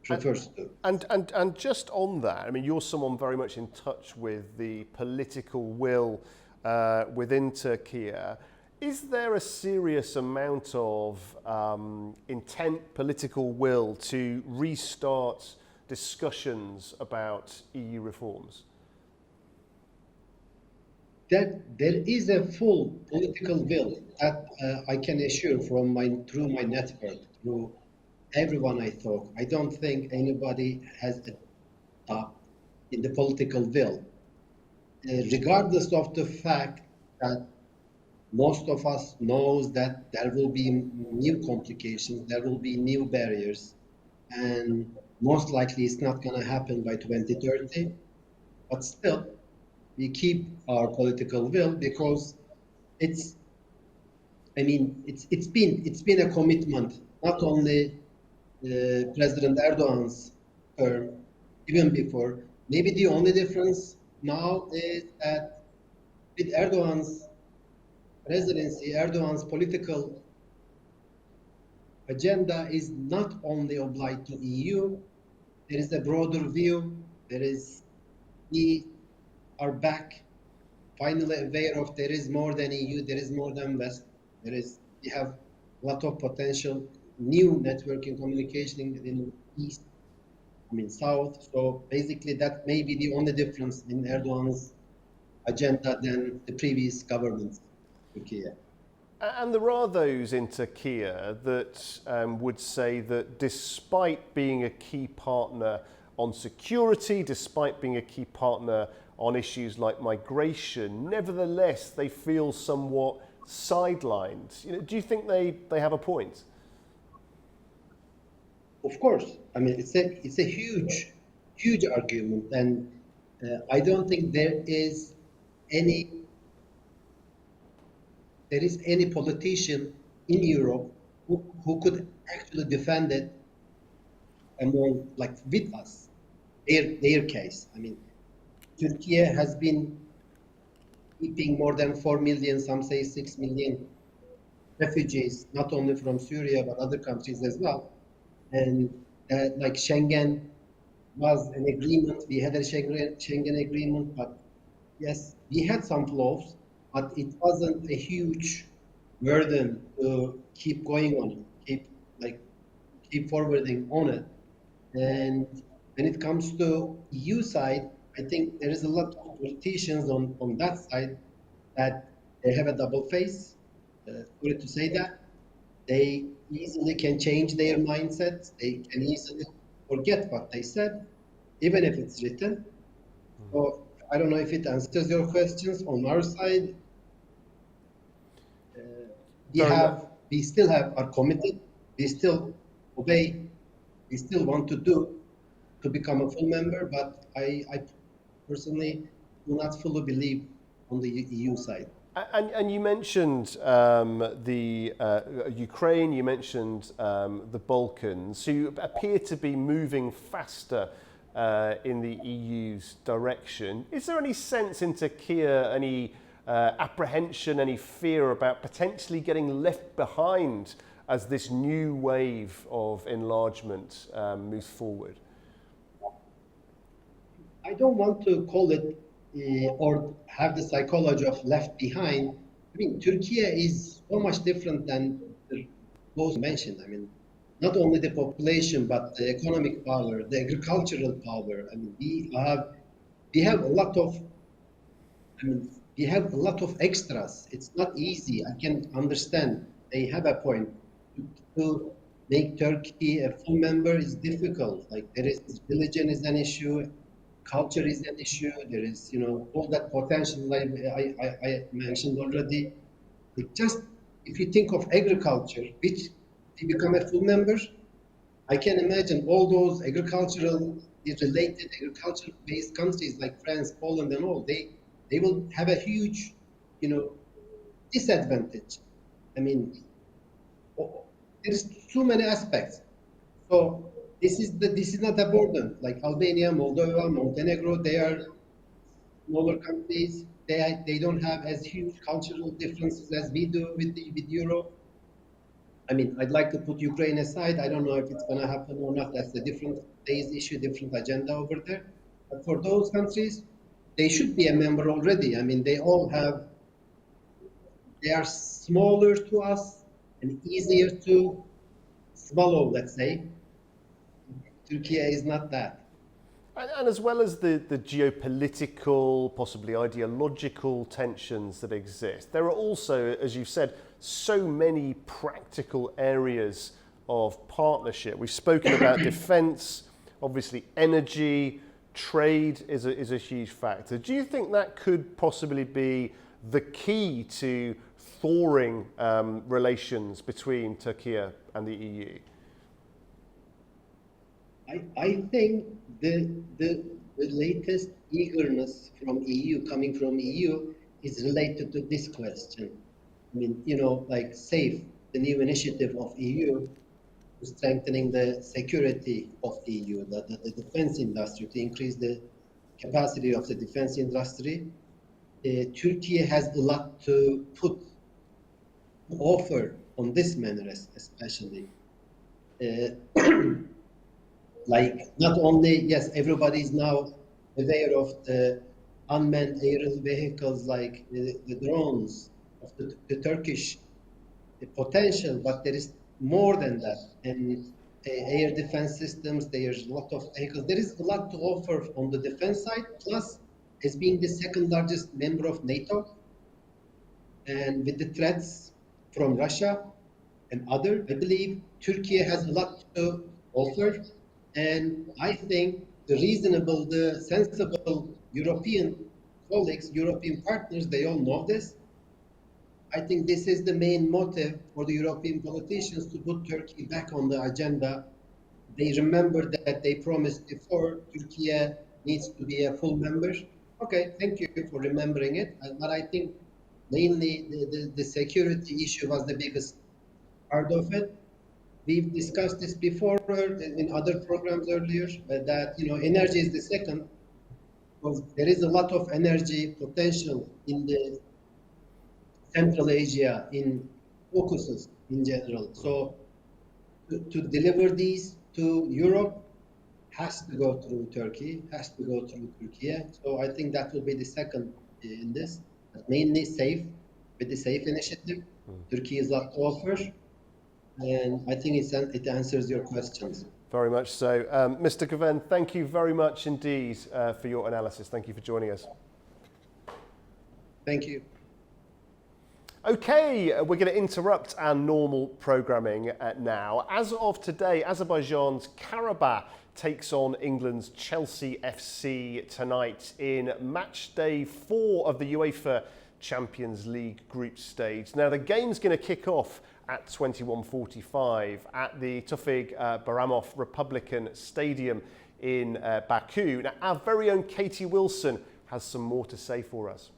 prefers to.
And just on that, I mean, you're someone very much in touch with the political will within Turkey. Is there a serious amount of intent, political will to restart discussions about EU reforms?
There is a full political will that I can assure through my network, through everyone I talk. I don't think anybody has a doubt in the political will, regardless of the fact that most of us knows that there will be new complications, there will be new barriers, and most likely it's not going to happen by 2030. But still, we keep our political will because it's been a commitment, not only President Erdogan's term, even before. Maybe the only difference now is that with Erdogan's presidency, Erdogan's political agenda is not only obliged to EU. There is a broader view. We are back, finally aware of there is more than EU, there is more than West. We have a lot of potential new networking communication in East, South. So basically that may be the only difference in Erdogan's agenda than the previous governments in Turkey.
And there are those in Turkey that would say that despite being a key partner on security, despite being a key partner on issues like migration, nevertheless they feel somewhat sidelined. Do you think they have a point?
Of course. It's a huge argument, and I don't think there is any politician in Europe who could actually defend it with us, their case. Turkey has been keeping more than 4 million, some say 6 million refugees, not only from Syria, but other countries as well. And Schengen was an agreement. We had a Schengen agreement, but yes, we had some flaws, but it wasn't a huge burden to keep going on it, keep forwarding on it. And when it comes to EU side, I think there is a lot of politicians on that side that they have a double face. Sorry to say that. They easily can change their mindsets. They can easily forget what they said, even if it's written. So I don't know if it answers your questions. On our side, we still are committed. We still obey. We still want to become a full member. But I personally do not fully believe on the EU side.
And you mentioned the Ukraine, you mentioned the Balkans, who appear to be moving faster in the EU's direction. Is there any sense in Turkey, any apprehension, any fear about potentially getting left behind as this new wave of enlargement moves forward?
I don't want to call it or have the psychology of left behind. Turkey is so much different than those mentioned. Not only the population, but the economic power, the agricultural power. We have a lot of extras. It's not easy. I can understand. They have a point. To make Turkey a full member is difficult. Religion is an issue. Culture is an issue. There is, all that potential I mentioned already. If you think of agriculture, which to become a full member, I can imagine all those agricultural-related, agricultural-based countries like France, Poland, and all. They will have a huge, disadvantage. There's too many aspects. So this is not a burden. Like Albania, Moldova, Montenegro, they are smaller countries. They don't have as huge cultural differences as we do with Europe. I mean, I'd like to put Ukraine aside. I don't know if it's going to happen or not. That's a different day's issue, different agenda over there. But for those countries, they should be a member already. I mean, they are smaller to us and easier to swallow, let's say. Turkey is not that.
And as well as the geopolitical, possibly ideological tensions that exist, there are also, as you've said, so many practical areas of partnership. We've spoken about defence, obviously energy, trade is a huge factor. Do you think that could possibly be the key to thawing relations between Turkey and the EU?
I think the latest eagerness from EU, coming from EU, is related to this question. I mean, you know, like SAFE, the new initiative of EU, strengthening the security of the EU, the defense industry, to increase the capacity of the defense industry. Turkey has a lot to offer on this manner, especially. Like, not only, yes, everybody is now aware of the unmanned aerial vehicles like the drones of the Turkish potential, but there is more than that. And air defense systems, there's a lot of vehicles. There is a lot to offer on the defense side, plus as being the second largest member of NATO, and with the threats from Russia and other, I believe Turkey has a lot to offer. And I think the reasonable, the sensible European colleagues, European partners, they all know this. I think this is the main motive for the European politicians to put Turkey back on the agenda. They remember that they promised before Turkey needs to be a full member. Okay, thank you for remembering it. But I think mainly the security issue was the biggest part of it. We've discussed this before in other programs earlier, that, you know, energy is the second, because there is a lot of energy potential in the Central Asia, in Caucasus in general. So to deliver these to Europe has to go through Turkey, has to go through Turkey. So I think that will be the second in this, but mainly SAFE, with the SAFE initiative. Turkey is a lot to offer. And I think it answers your questions.
Very much so. Mr. Güven, thank you very much indeed for your analysis. Thank you for joining us.
Thank you.
Okay, we're going to interrupt our normal programming now. As of today, Azerbaijan's Karabakh takes on England's Chelsea FC tonight in match day 4 of the UEFA Champions League group stage. Now, the game's going to kick off at 21:45 at the Tufig Baramov Republican Stadium in Baku. Now, our very own Katie Wilson has some more to say for us.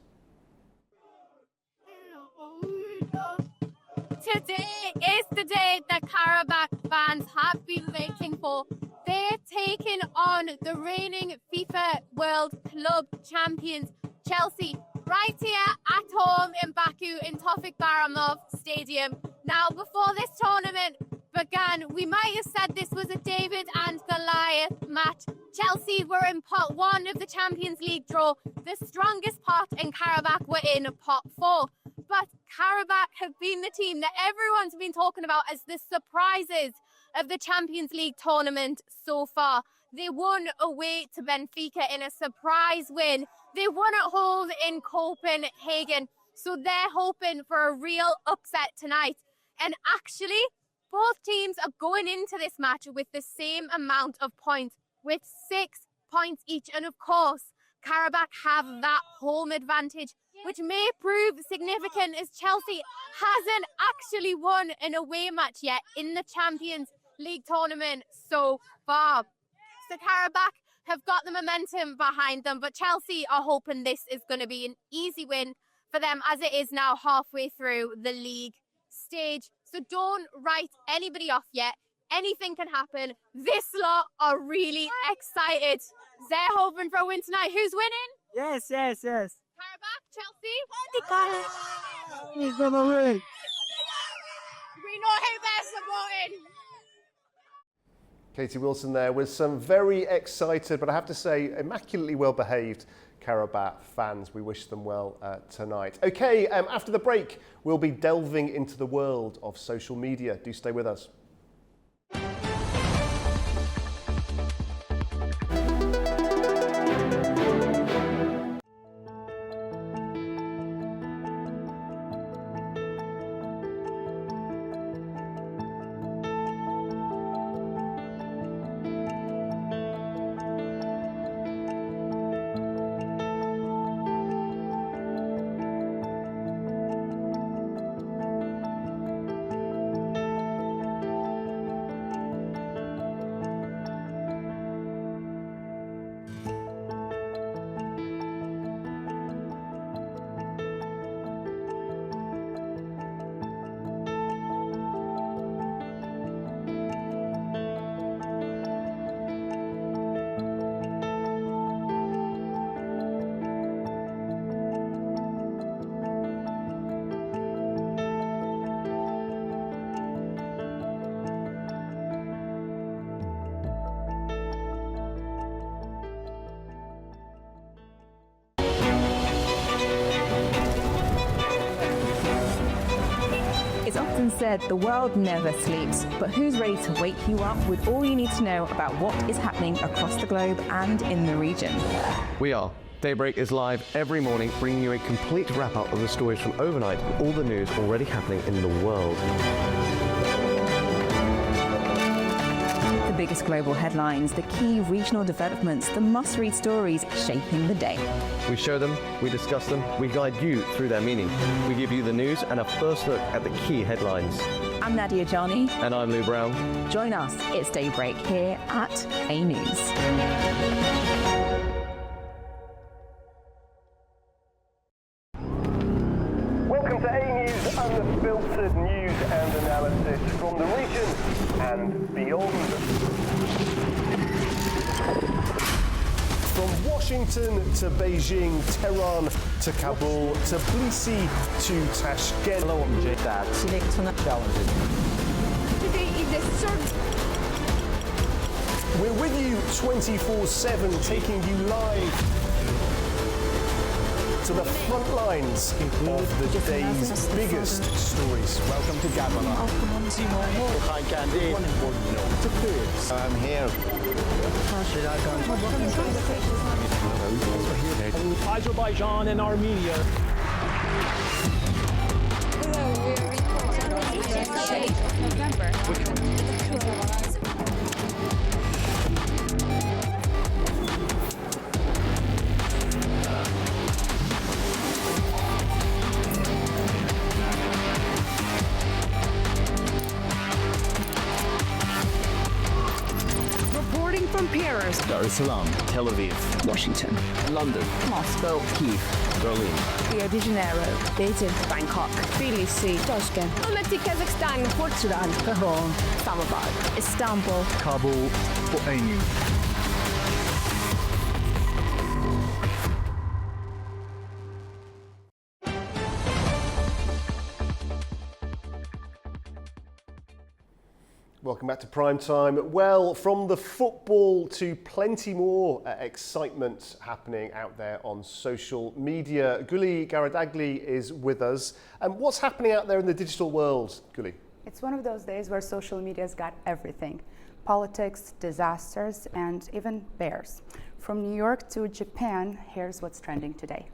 Today is the day that Karabakh fans have been waiting for. They're taking on the reigning FIFA World Club champions, Chelsea, right here at home in Baku in Tufik Baramov Stadium. Now, before this tournament began, we might have said this was a David and Goliath match. Chelsea were in pot 1 of the Champions League draw. The strongest pot in Karabakh were in pot 4. But Karabakh have been the team that everyone's been talking about as the surprises of the Champions League tournament so far. They won away to Benfica in a surprise win. They won at home in Copenhagen. So they're hoping for a real upset tonight. And actually, both teams are going into this match with the same amount of points, with 6 points each. And of course, Karabakh have that home advantage, which may prove significant as Chelsea hasn't actually won an away match yet in the Champions League tournament so far. So Karabakh have got the momentum behind them, but Chelsea are hoping this is going to be an easy win for them as it is now halfway through the league stage. So don't write anybody off yet. Anything can happen. This lot are really excited. They're hoping for a win tonight. Who's winning?
Yes.
Karabakh, Chelsea?
He's gonna win.
We know who they're voting.
Katie Wilson there with some very excited, but I have to say, immaculately well-behaved Karabakh fans. We wish them well tonight. Okay, after the break, we'll be delving into the world of social media. Do stay with us.
It's often said the world never sleeps, but who's ready to wake you up with all you need to know about what is happening across the globe and in the region?
We are. Daybreak is live every morning, bringing you a complete wrap-up of the stories from overnight and all the news already happening in the world.
The biggest global headlines, the key regional developments, the must-read stories shaping the day.
We show them, we discuss them, we guide you through their meaning. We give you the news and a first look at the key headlines.
I'm Nadia Johnny.
And I'm Lou Brown.
Join us, it's Daybreak here at A News.
Welcome to A News, unfiltered news and analysis from the region and beyond. From Washington to Beijing, Tehran to Kabul, to Tbilisi to Tashkent.
Today is the third.
We're with you 24/7, taking you live to the front lines of the day's biggest stories.
Welcome to Gabon. Hi, Candy. I'm here.
Azerbaijan and Armenia.
Reporting from Paris,
Dar es Salaam, Tel Aviv,
Washington,
London,
Moscow,
Kyiv, Berlin,
Rio de Janeiro, Beijing, Bangkok, Tbilisi, Tashkent,
Almaty, Kazakhstan, Port Sudan,
Tehran, Islamabad, Istanbul,
Kabul for A News.
Welcome back to Prime Time. Well, from the football to plenty more excitement happening out there on social media. Guli Garadagli is with us. And what's happening out there in the digital world, Guli?
It's one of those days where social media's got everything. Politics, disasters, and even bears. From New York to Japan, here's what's trending today.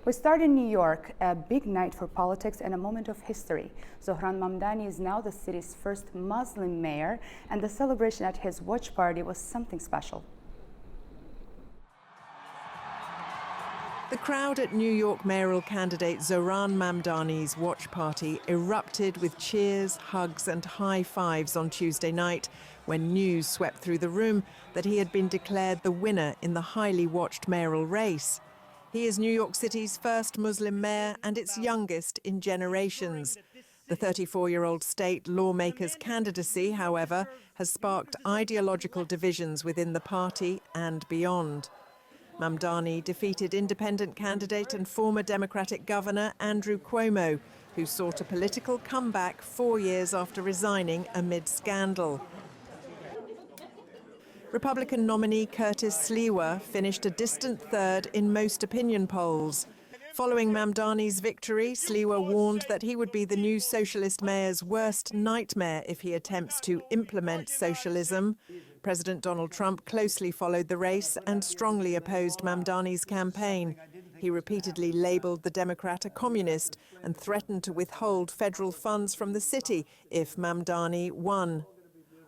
We start in New York, a big night for politics and a moment of history. Zohran Mamdani is now the city's first Muslim mayor, and the celebration at his watch party was something special.
The crowd at New York mayoral candidate Zohran Mamdani's watch party erupted with cheers, hugs and high fives on Tuesday night when news swept through the room that he had been declared the winner in the highly watched mayoral race. He is New York City's first Muslim mayor and its youngest in generations. The 34-year-old state lawmaker's candidacy, however, has sparked ideological divisions within the party and beyond. Mamdani defeated independent candidate and former Democratic governor Andrew Cuomo, who sought a political comeback 4 years after resigning amid scandal. Republican nominee Curtis Sliwa finished a distant third in most opinion polls. Following Mamdani's victory, Sliwa warned that he would be the new socialist mayor's worst nightmare if he attempts to implement socialism. President Donald Trump closely followed the race and strongly opposed Mamdani's campaign. He repeatedly labelled the Democrat a communist and threatened to withhold federal funds from the city if Mamdani won.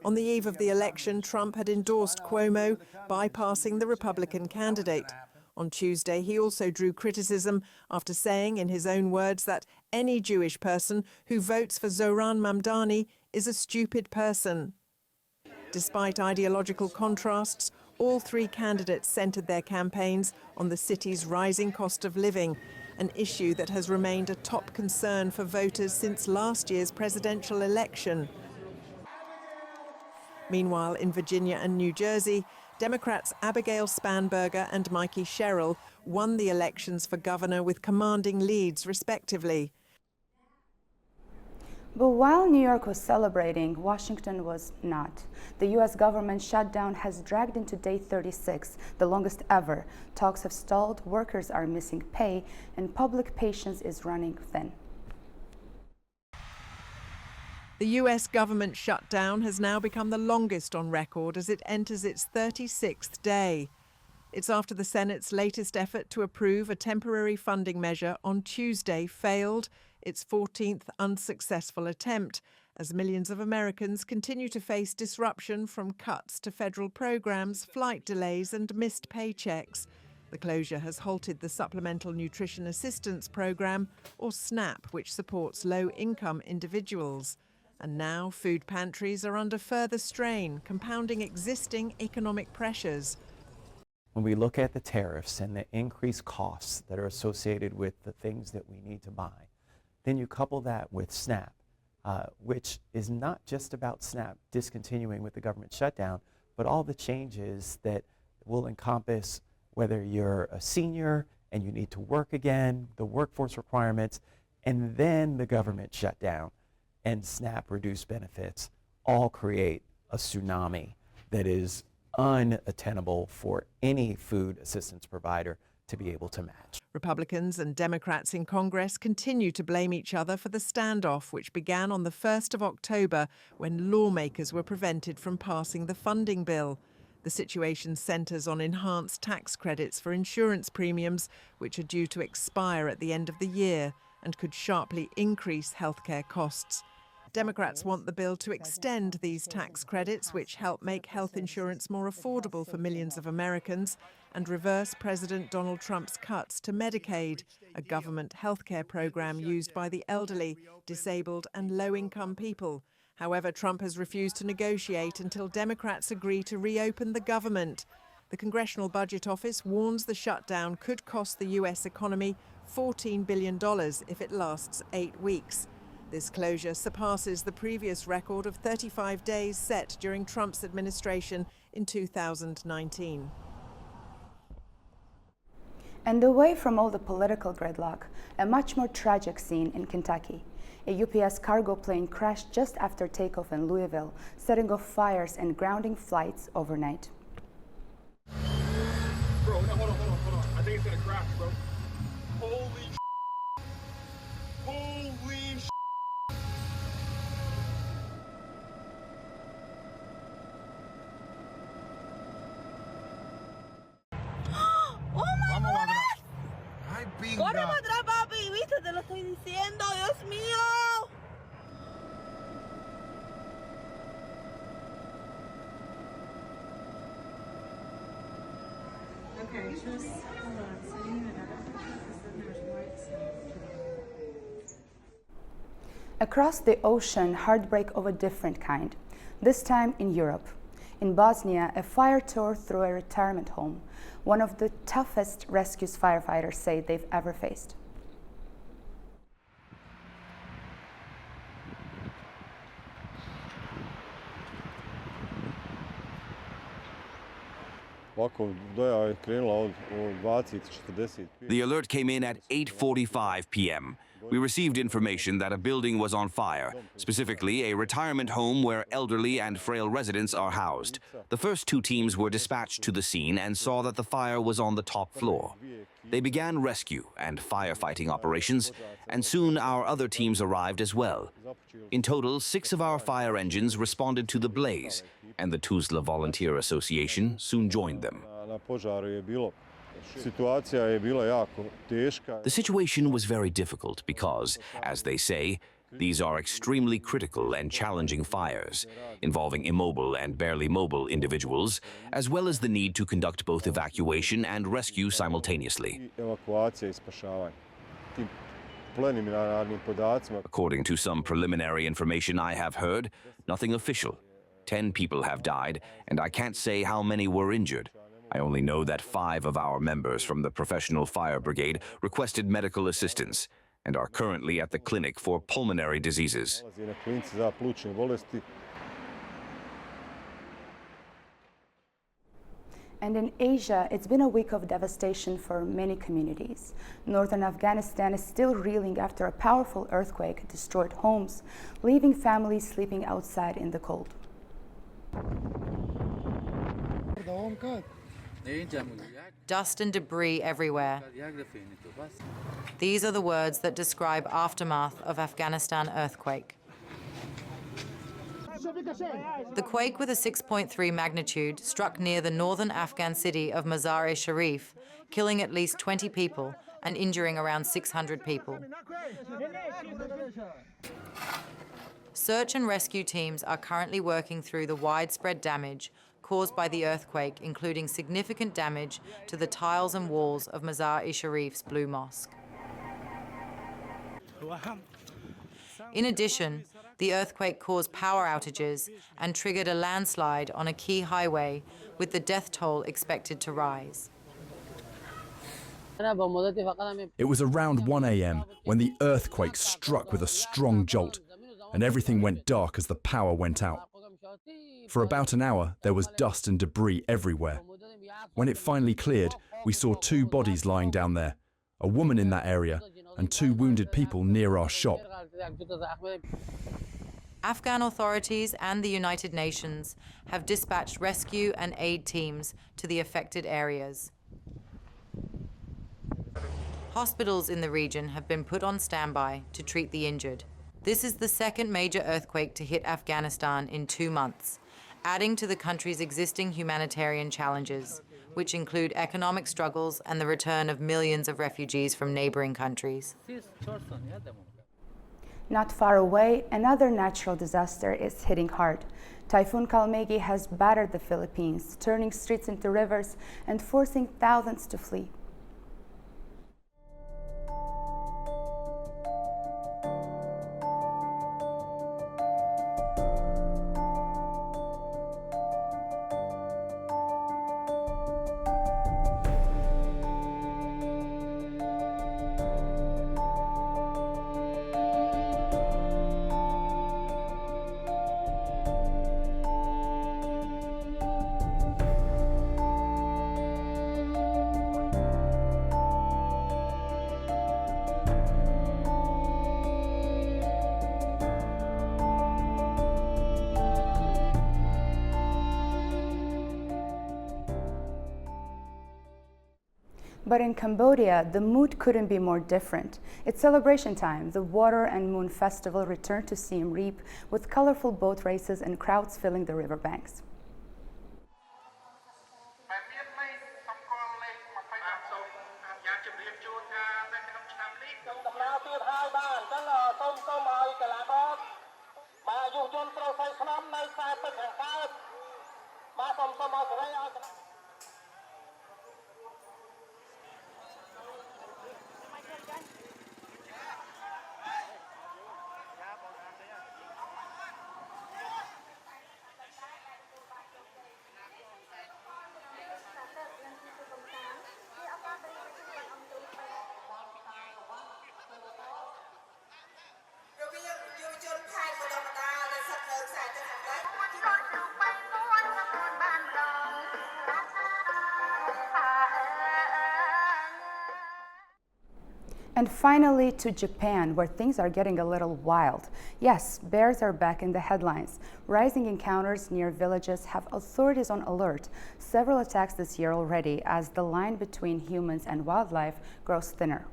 On the eve of the election, Trump had endorsed Cuomo, bypassing the Republican candidate. On Tuesday, he also drew criticism after saying, in his own words, that any Jewish person who votes for Zohran Mamdani is a stupid person. Despite ideological contrasts, all three candidates centred their campaigns on the city's rising cost of living, an issue that has remained a top concern for voters since last year's presidential election. Meanwhile, in Virginia and New Jersey, Democrats Abigail Spanberger and Mikey Sherrill won the elections for governor with commanding leads, respectively.
But while New York was celebrating, Washington was not. The U.S. government shutdown has dragged into day 36, the longest ever. Talks have stalled, workers are missing pay, and public patience is running thin.
The US government shutdown has now become the longest on record as it enters its 36th day. It's after the Senate's latest effort to approve a temporary funding measure on Tuesday failed, its 14th unsuccessful attempt, as millions of Americans continue to face disruption from cuts to federal programs, flight delays and missed paychecks. The closure has halted the Supplemental Nutrition Assistance Program, or SNAP, which supports low-income individuals. And now food pantries are under further strain, compounding existing economic pressures.
When we look at the tariffs and the increased costs that are associated with the things that we need to buy, then you couple that with SNAP, which is not just about SNAP discontinuing with the government shutdown, but all the changes that will encompass whether you're a senior and you need to work again, the workforce requirements, and then the government shutdown and SNAP reduced benefits all create a tsunami that is unattainable for any food assistance provider to be able to match.
Republicans and Democrats in Congress continue to blame each other for the standoff, which began on the 1st of October when lawmakers were prevented from passing the funding bill. The situation centres on enhanced tax credits for insurance premiums, which are due to expire at the end of the year and could sharply increase healthcare costs. Democrats want the bill to extend these tax credits, which help make health insurance more affordable for millions of Americans, and reverse President Donald Trump's cuts to Medicaid, a government healthcare program used by the elderly, disabled and low-income people. However, Trump has refused to negotiate until Democrats agree to reopen the government. The Congressional Budget Office warns the shutdown could cost the U.S. economy $14 billion if it lasts 8 weeks. This closure surpasses the previous record of 35 days set during Trump's administration in 2019.
And away from all the political gridlock, a much more tragic scene in Kentucky. A UPS cargo plane crashed just after takeoff in Louisville, setting off fires and grounding flights overnight.
Bro, no, hold on. I think it's gonna crash, bro. Holy sh**.
¡Oh my God! ¡Corre para atrás, papi! ¿Viste? Te lo estoy diciendo, Dios mío.
Okay, just hold on. So you had
Across the ocean, heartbreak of a different kind, this time in Europe. In Bosnia, a fire tore through a retirement home, one of the toughest rescues firefighters say they've ever faced.
The alert came in at 8:45 p.m.
We received information that a building was on fire, specifically a retirement home where elderly and frail residents are housed. The first two teams were dispatched to the scene and saw that the fire was on the top floor. They began rescue and firefighting operations, and soon our other teams arrived as well. In total, 6 of our fire engines responded to the blaze, and the Tuzla Volunteer Association soon joined them. The situation was very difficult because, as they say, these are extremely critical and challenging fires, involving immobile and barely mobile individuals, as well as the need to conduct both evacuation and rescue simultaneously. According to some preliminary information I have heard, nothing official. 10 people have died, and I can't say how many were injured. I only know that 5 of our members from the Professional Fire Brigade requested medical assistance and are currently at the clinic for pulmonary diseases.
And in Asia, it's been a week of devastation for many communities. Northern Afghanistan is still reeling after a powerful earthquake destroyed homes, leaving families sleeping outside in the cold.
Dust and debris everywhere. These are the words that describe aftermath of Afghanistan earthquake. The quake with a 6.3 magnitude struck near the northern Afghan city of Mazar-e-Sharif, killing at least 20 people and injuring around 600 people. Search and rescue teams are currently working through the widespread damage caused by the earthquake, including significant damage to the tiles and walls of Mazar-e-Sharif's Blue Mosque. In addition, the earthquake caused power outages and triggered a landslide on a key highway, with the death toll expected to rise.
It was around 1 a.m. when the earthquake struck with a strong jolt, and everything went dark as the power went out. For about an hour, there was dust and debris everywhere. When it finally cleared, we saw 2 bodies lying down there, a woman in that area, and 2 wounded people near our shop.
Afghan authorities and the United Nations have dispatched rescue and aid teams to the affected areas. Hospitals in the region have been put on standby to treat the injured. This is the second major earthquake to hit Afghanistan in 2 months, adding to the country's existing humanitarian challenges, which include economic struggles and the return of millions of refugees from neighboring countries.
Not far away, another natural disaster is hitting hard. Typhoon Kalmegi has battered the Philippines, turning streets into rivers and forcing thousands to flee. But in Cambodia, the mood couldn't be more different. It's celebration time. The Water and Moon Festival returned to Siem Reap with colorful boat races and crowds filling the riverbanks. And finally to Japan, where things are getting a little wild. Yes, bears are back in the headlines. Rising encounters near villages have authorities on alert. Several attacks this year already as the line between humans and wildlife grows thinner.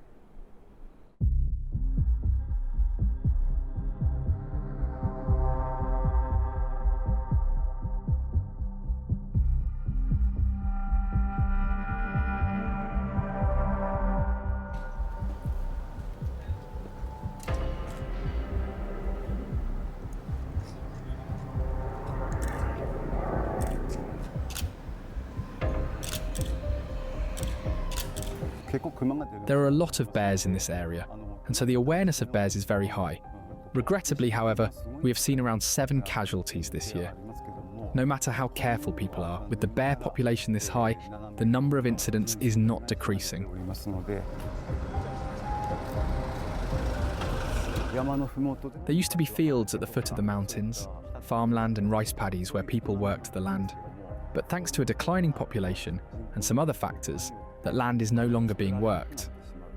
There are a lot of bears in this area, and so the awareness of bears is very high. Regrettably, however, we have seen around 7 casualties this year. No matter how careful people are, with the bear population this high, the number of incidents is not decreasing. There used to be fields at the foot of the mountains, farmland and rice paddies where people worked the land. But thanks to a declining population and some other factors, that land is no longer being worked.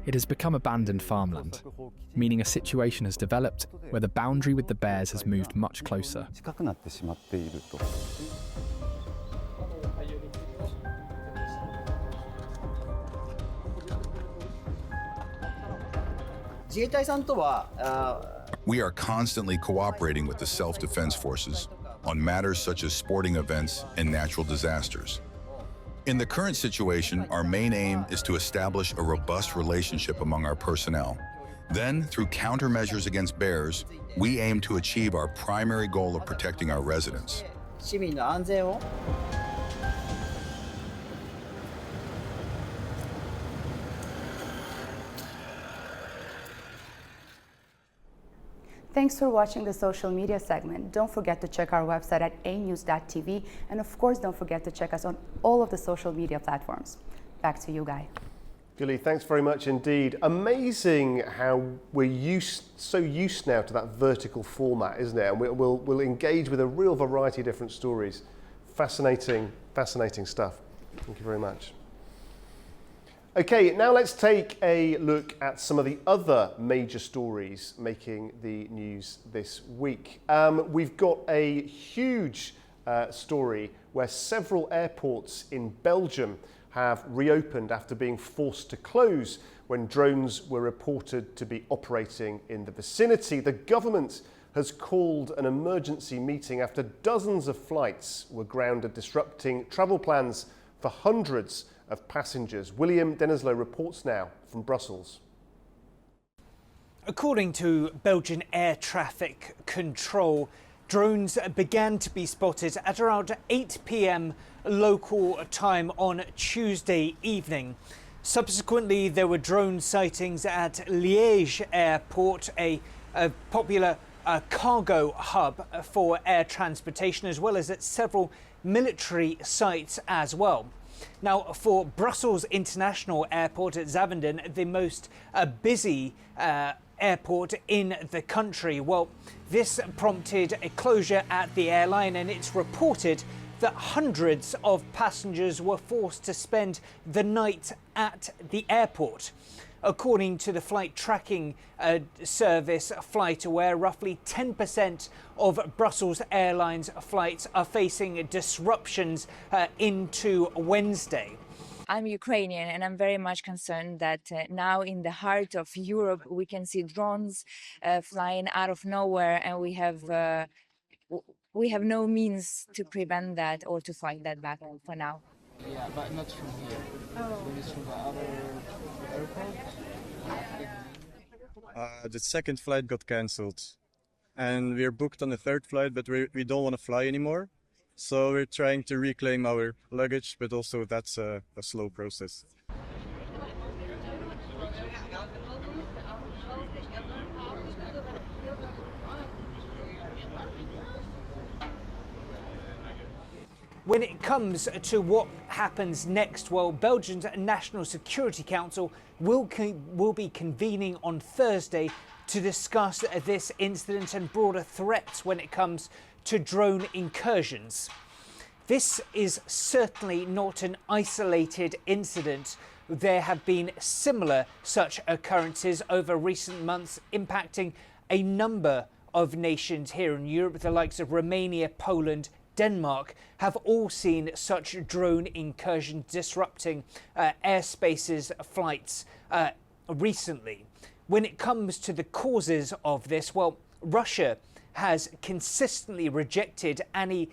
It has become abandoned farmland, meaning a situation has developed where the boundary with the bears has moved much closer.
We are constantly cooperating with the self-defense forces on matters such as sporting events and natural disasters. In the current situation, our main aim is to establish a robust relationship among our personnel. Then, through countermeasures against bears, we aim to achieve our primary goal of protecting our residents.
Thanks for watching the social media segment. Don't forget to check our website at anews.tv, and of course don't forget to check us on all of the social media platforms. Back to you, Guy.
Gilly, thanks very much indeed. Amazing how we're so used now to that vertical format, isn't it? And we'll engage with a real variety of different stories. Fascinating stuff. Thank you very much. Okay, now let's take a look at some of the other major stories making the news this week. We've got a huge story where several airports in Belgium have reopened after being forced to close when drones were reported to be operating in the vicinity. The government has called an emergency meeting after dozens of flights were grounded, disrupting travel plans for hundreds of passengers. William Denislow reports now from Brussels.
According to Belgian air traffic control, drones began to be spotted at around 8 p.m. local time on Tuesday evening. Subsequently, there were drone sightings at Liège Airport, a popular cargo hub for air transportation, as well as at several military sites as well. Now, for Brussels International Airport at Zaventem, the most busy airport in the country, well, this prompted a closure at the airline, and it's reported that hundreds of passengers were forced to spend the night at the airport. According to the flight tracking service FlightAware, roughly 10% of Brussels Airlines flights are facing disruptions into Wednesday.
I'm Ukrainian, and I'm very much concerned that now in the heart of Europe we can see drones flying out of nowhere, and we have no means to prevent that or to fight that back for now.
Yeah, but not from here. Oh. It's from the other airport.
The second flight got cancelled, and we're booked on the third flight, but we don't want to fly anymore. So we're trying to reclaim our luggage, but also that's a slow process.
When it comes to what happens next, well, Belgium's National Security Council will be convening on Thursday to discuss this incident and broader threats when it comes to drone incursions. This is certainly not an isolated incident, there have been similar such occurrences over recent months impacting a number of nations here in Europe. The likes of Romania, Poland, Denmark have all seen such drone incursions disrupting airspaces, flights recently. When it comes to the causes of this, well, Russia has consistently rejected any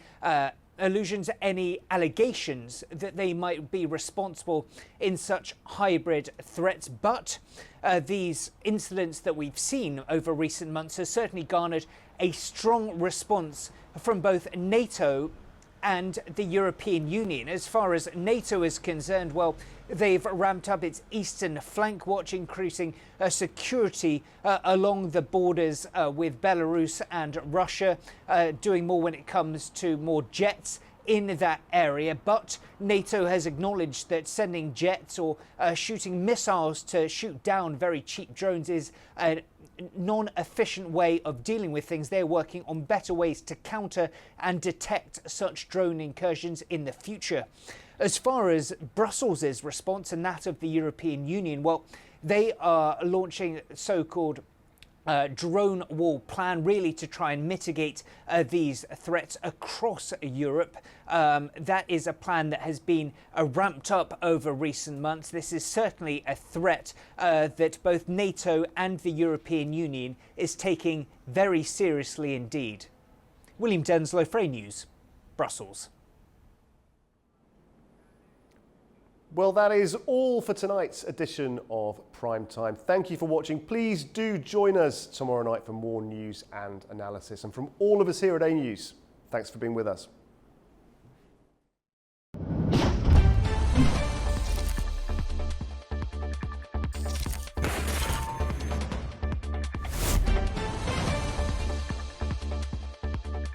allusions, any allegations that they might be responsible in such hybrid threats. But these incidents that we've seen over recent months has certainly garnered a strong response from both NATO and the European Union. As far as NATO is concerned, well, they've ramped up its eastern flank watch, increasing security along the borders with Belarus and Russia, doing more when it comes to more jets in that area. But NATO has acknowledged that sending jets or shooting missiles to shoot down very cheap drones is a non-efficient way of dealing with things. They're working on better ways to counter and detect such drone incursions in the future. As far as Brussels' response and that of the European Union, well, they are launching so-called drone wall plan, really to try and mitigate these threats across Europe. That is a plan that has been ramped up over recent months. This is certainly a threat that both NATO and the European Union is taking very seriously indeed. William Denslow, Frey News, Brussels.
Well, that is all for tonight's edition of Prime Time. Thank you for watching. Please do join us tomorrow night for more news and analysis. And from all of us here at A News, thanks for being with us.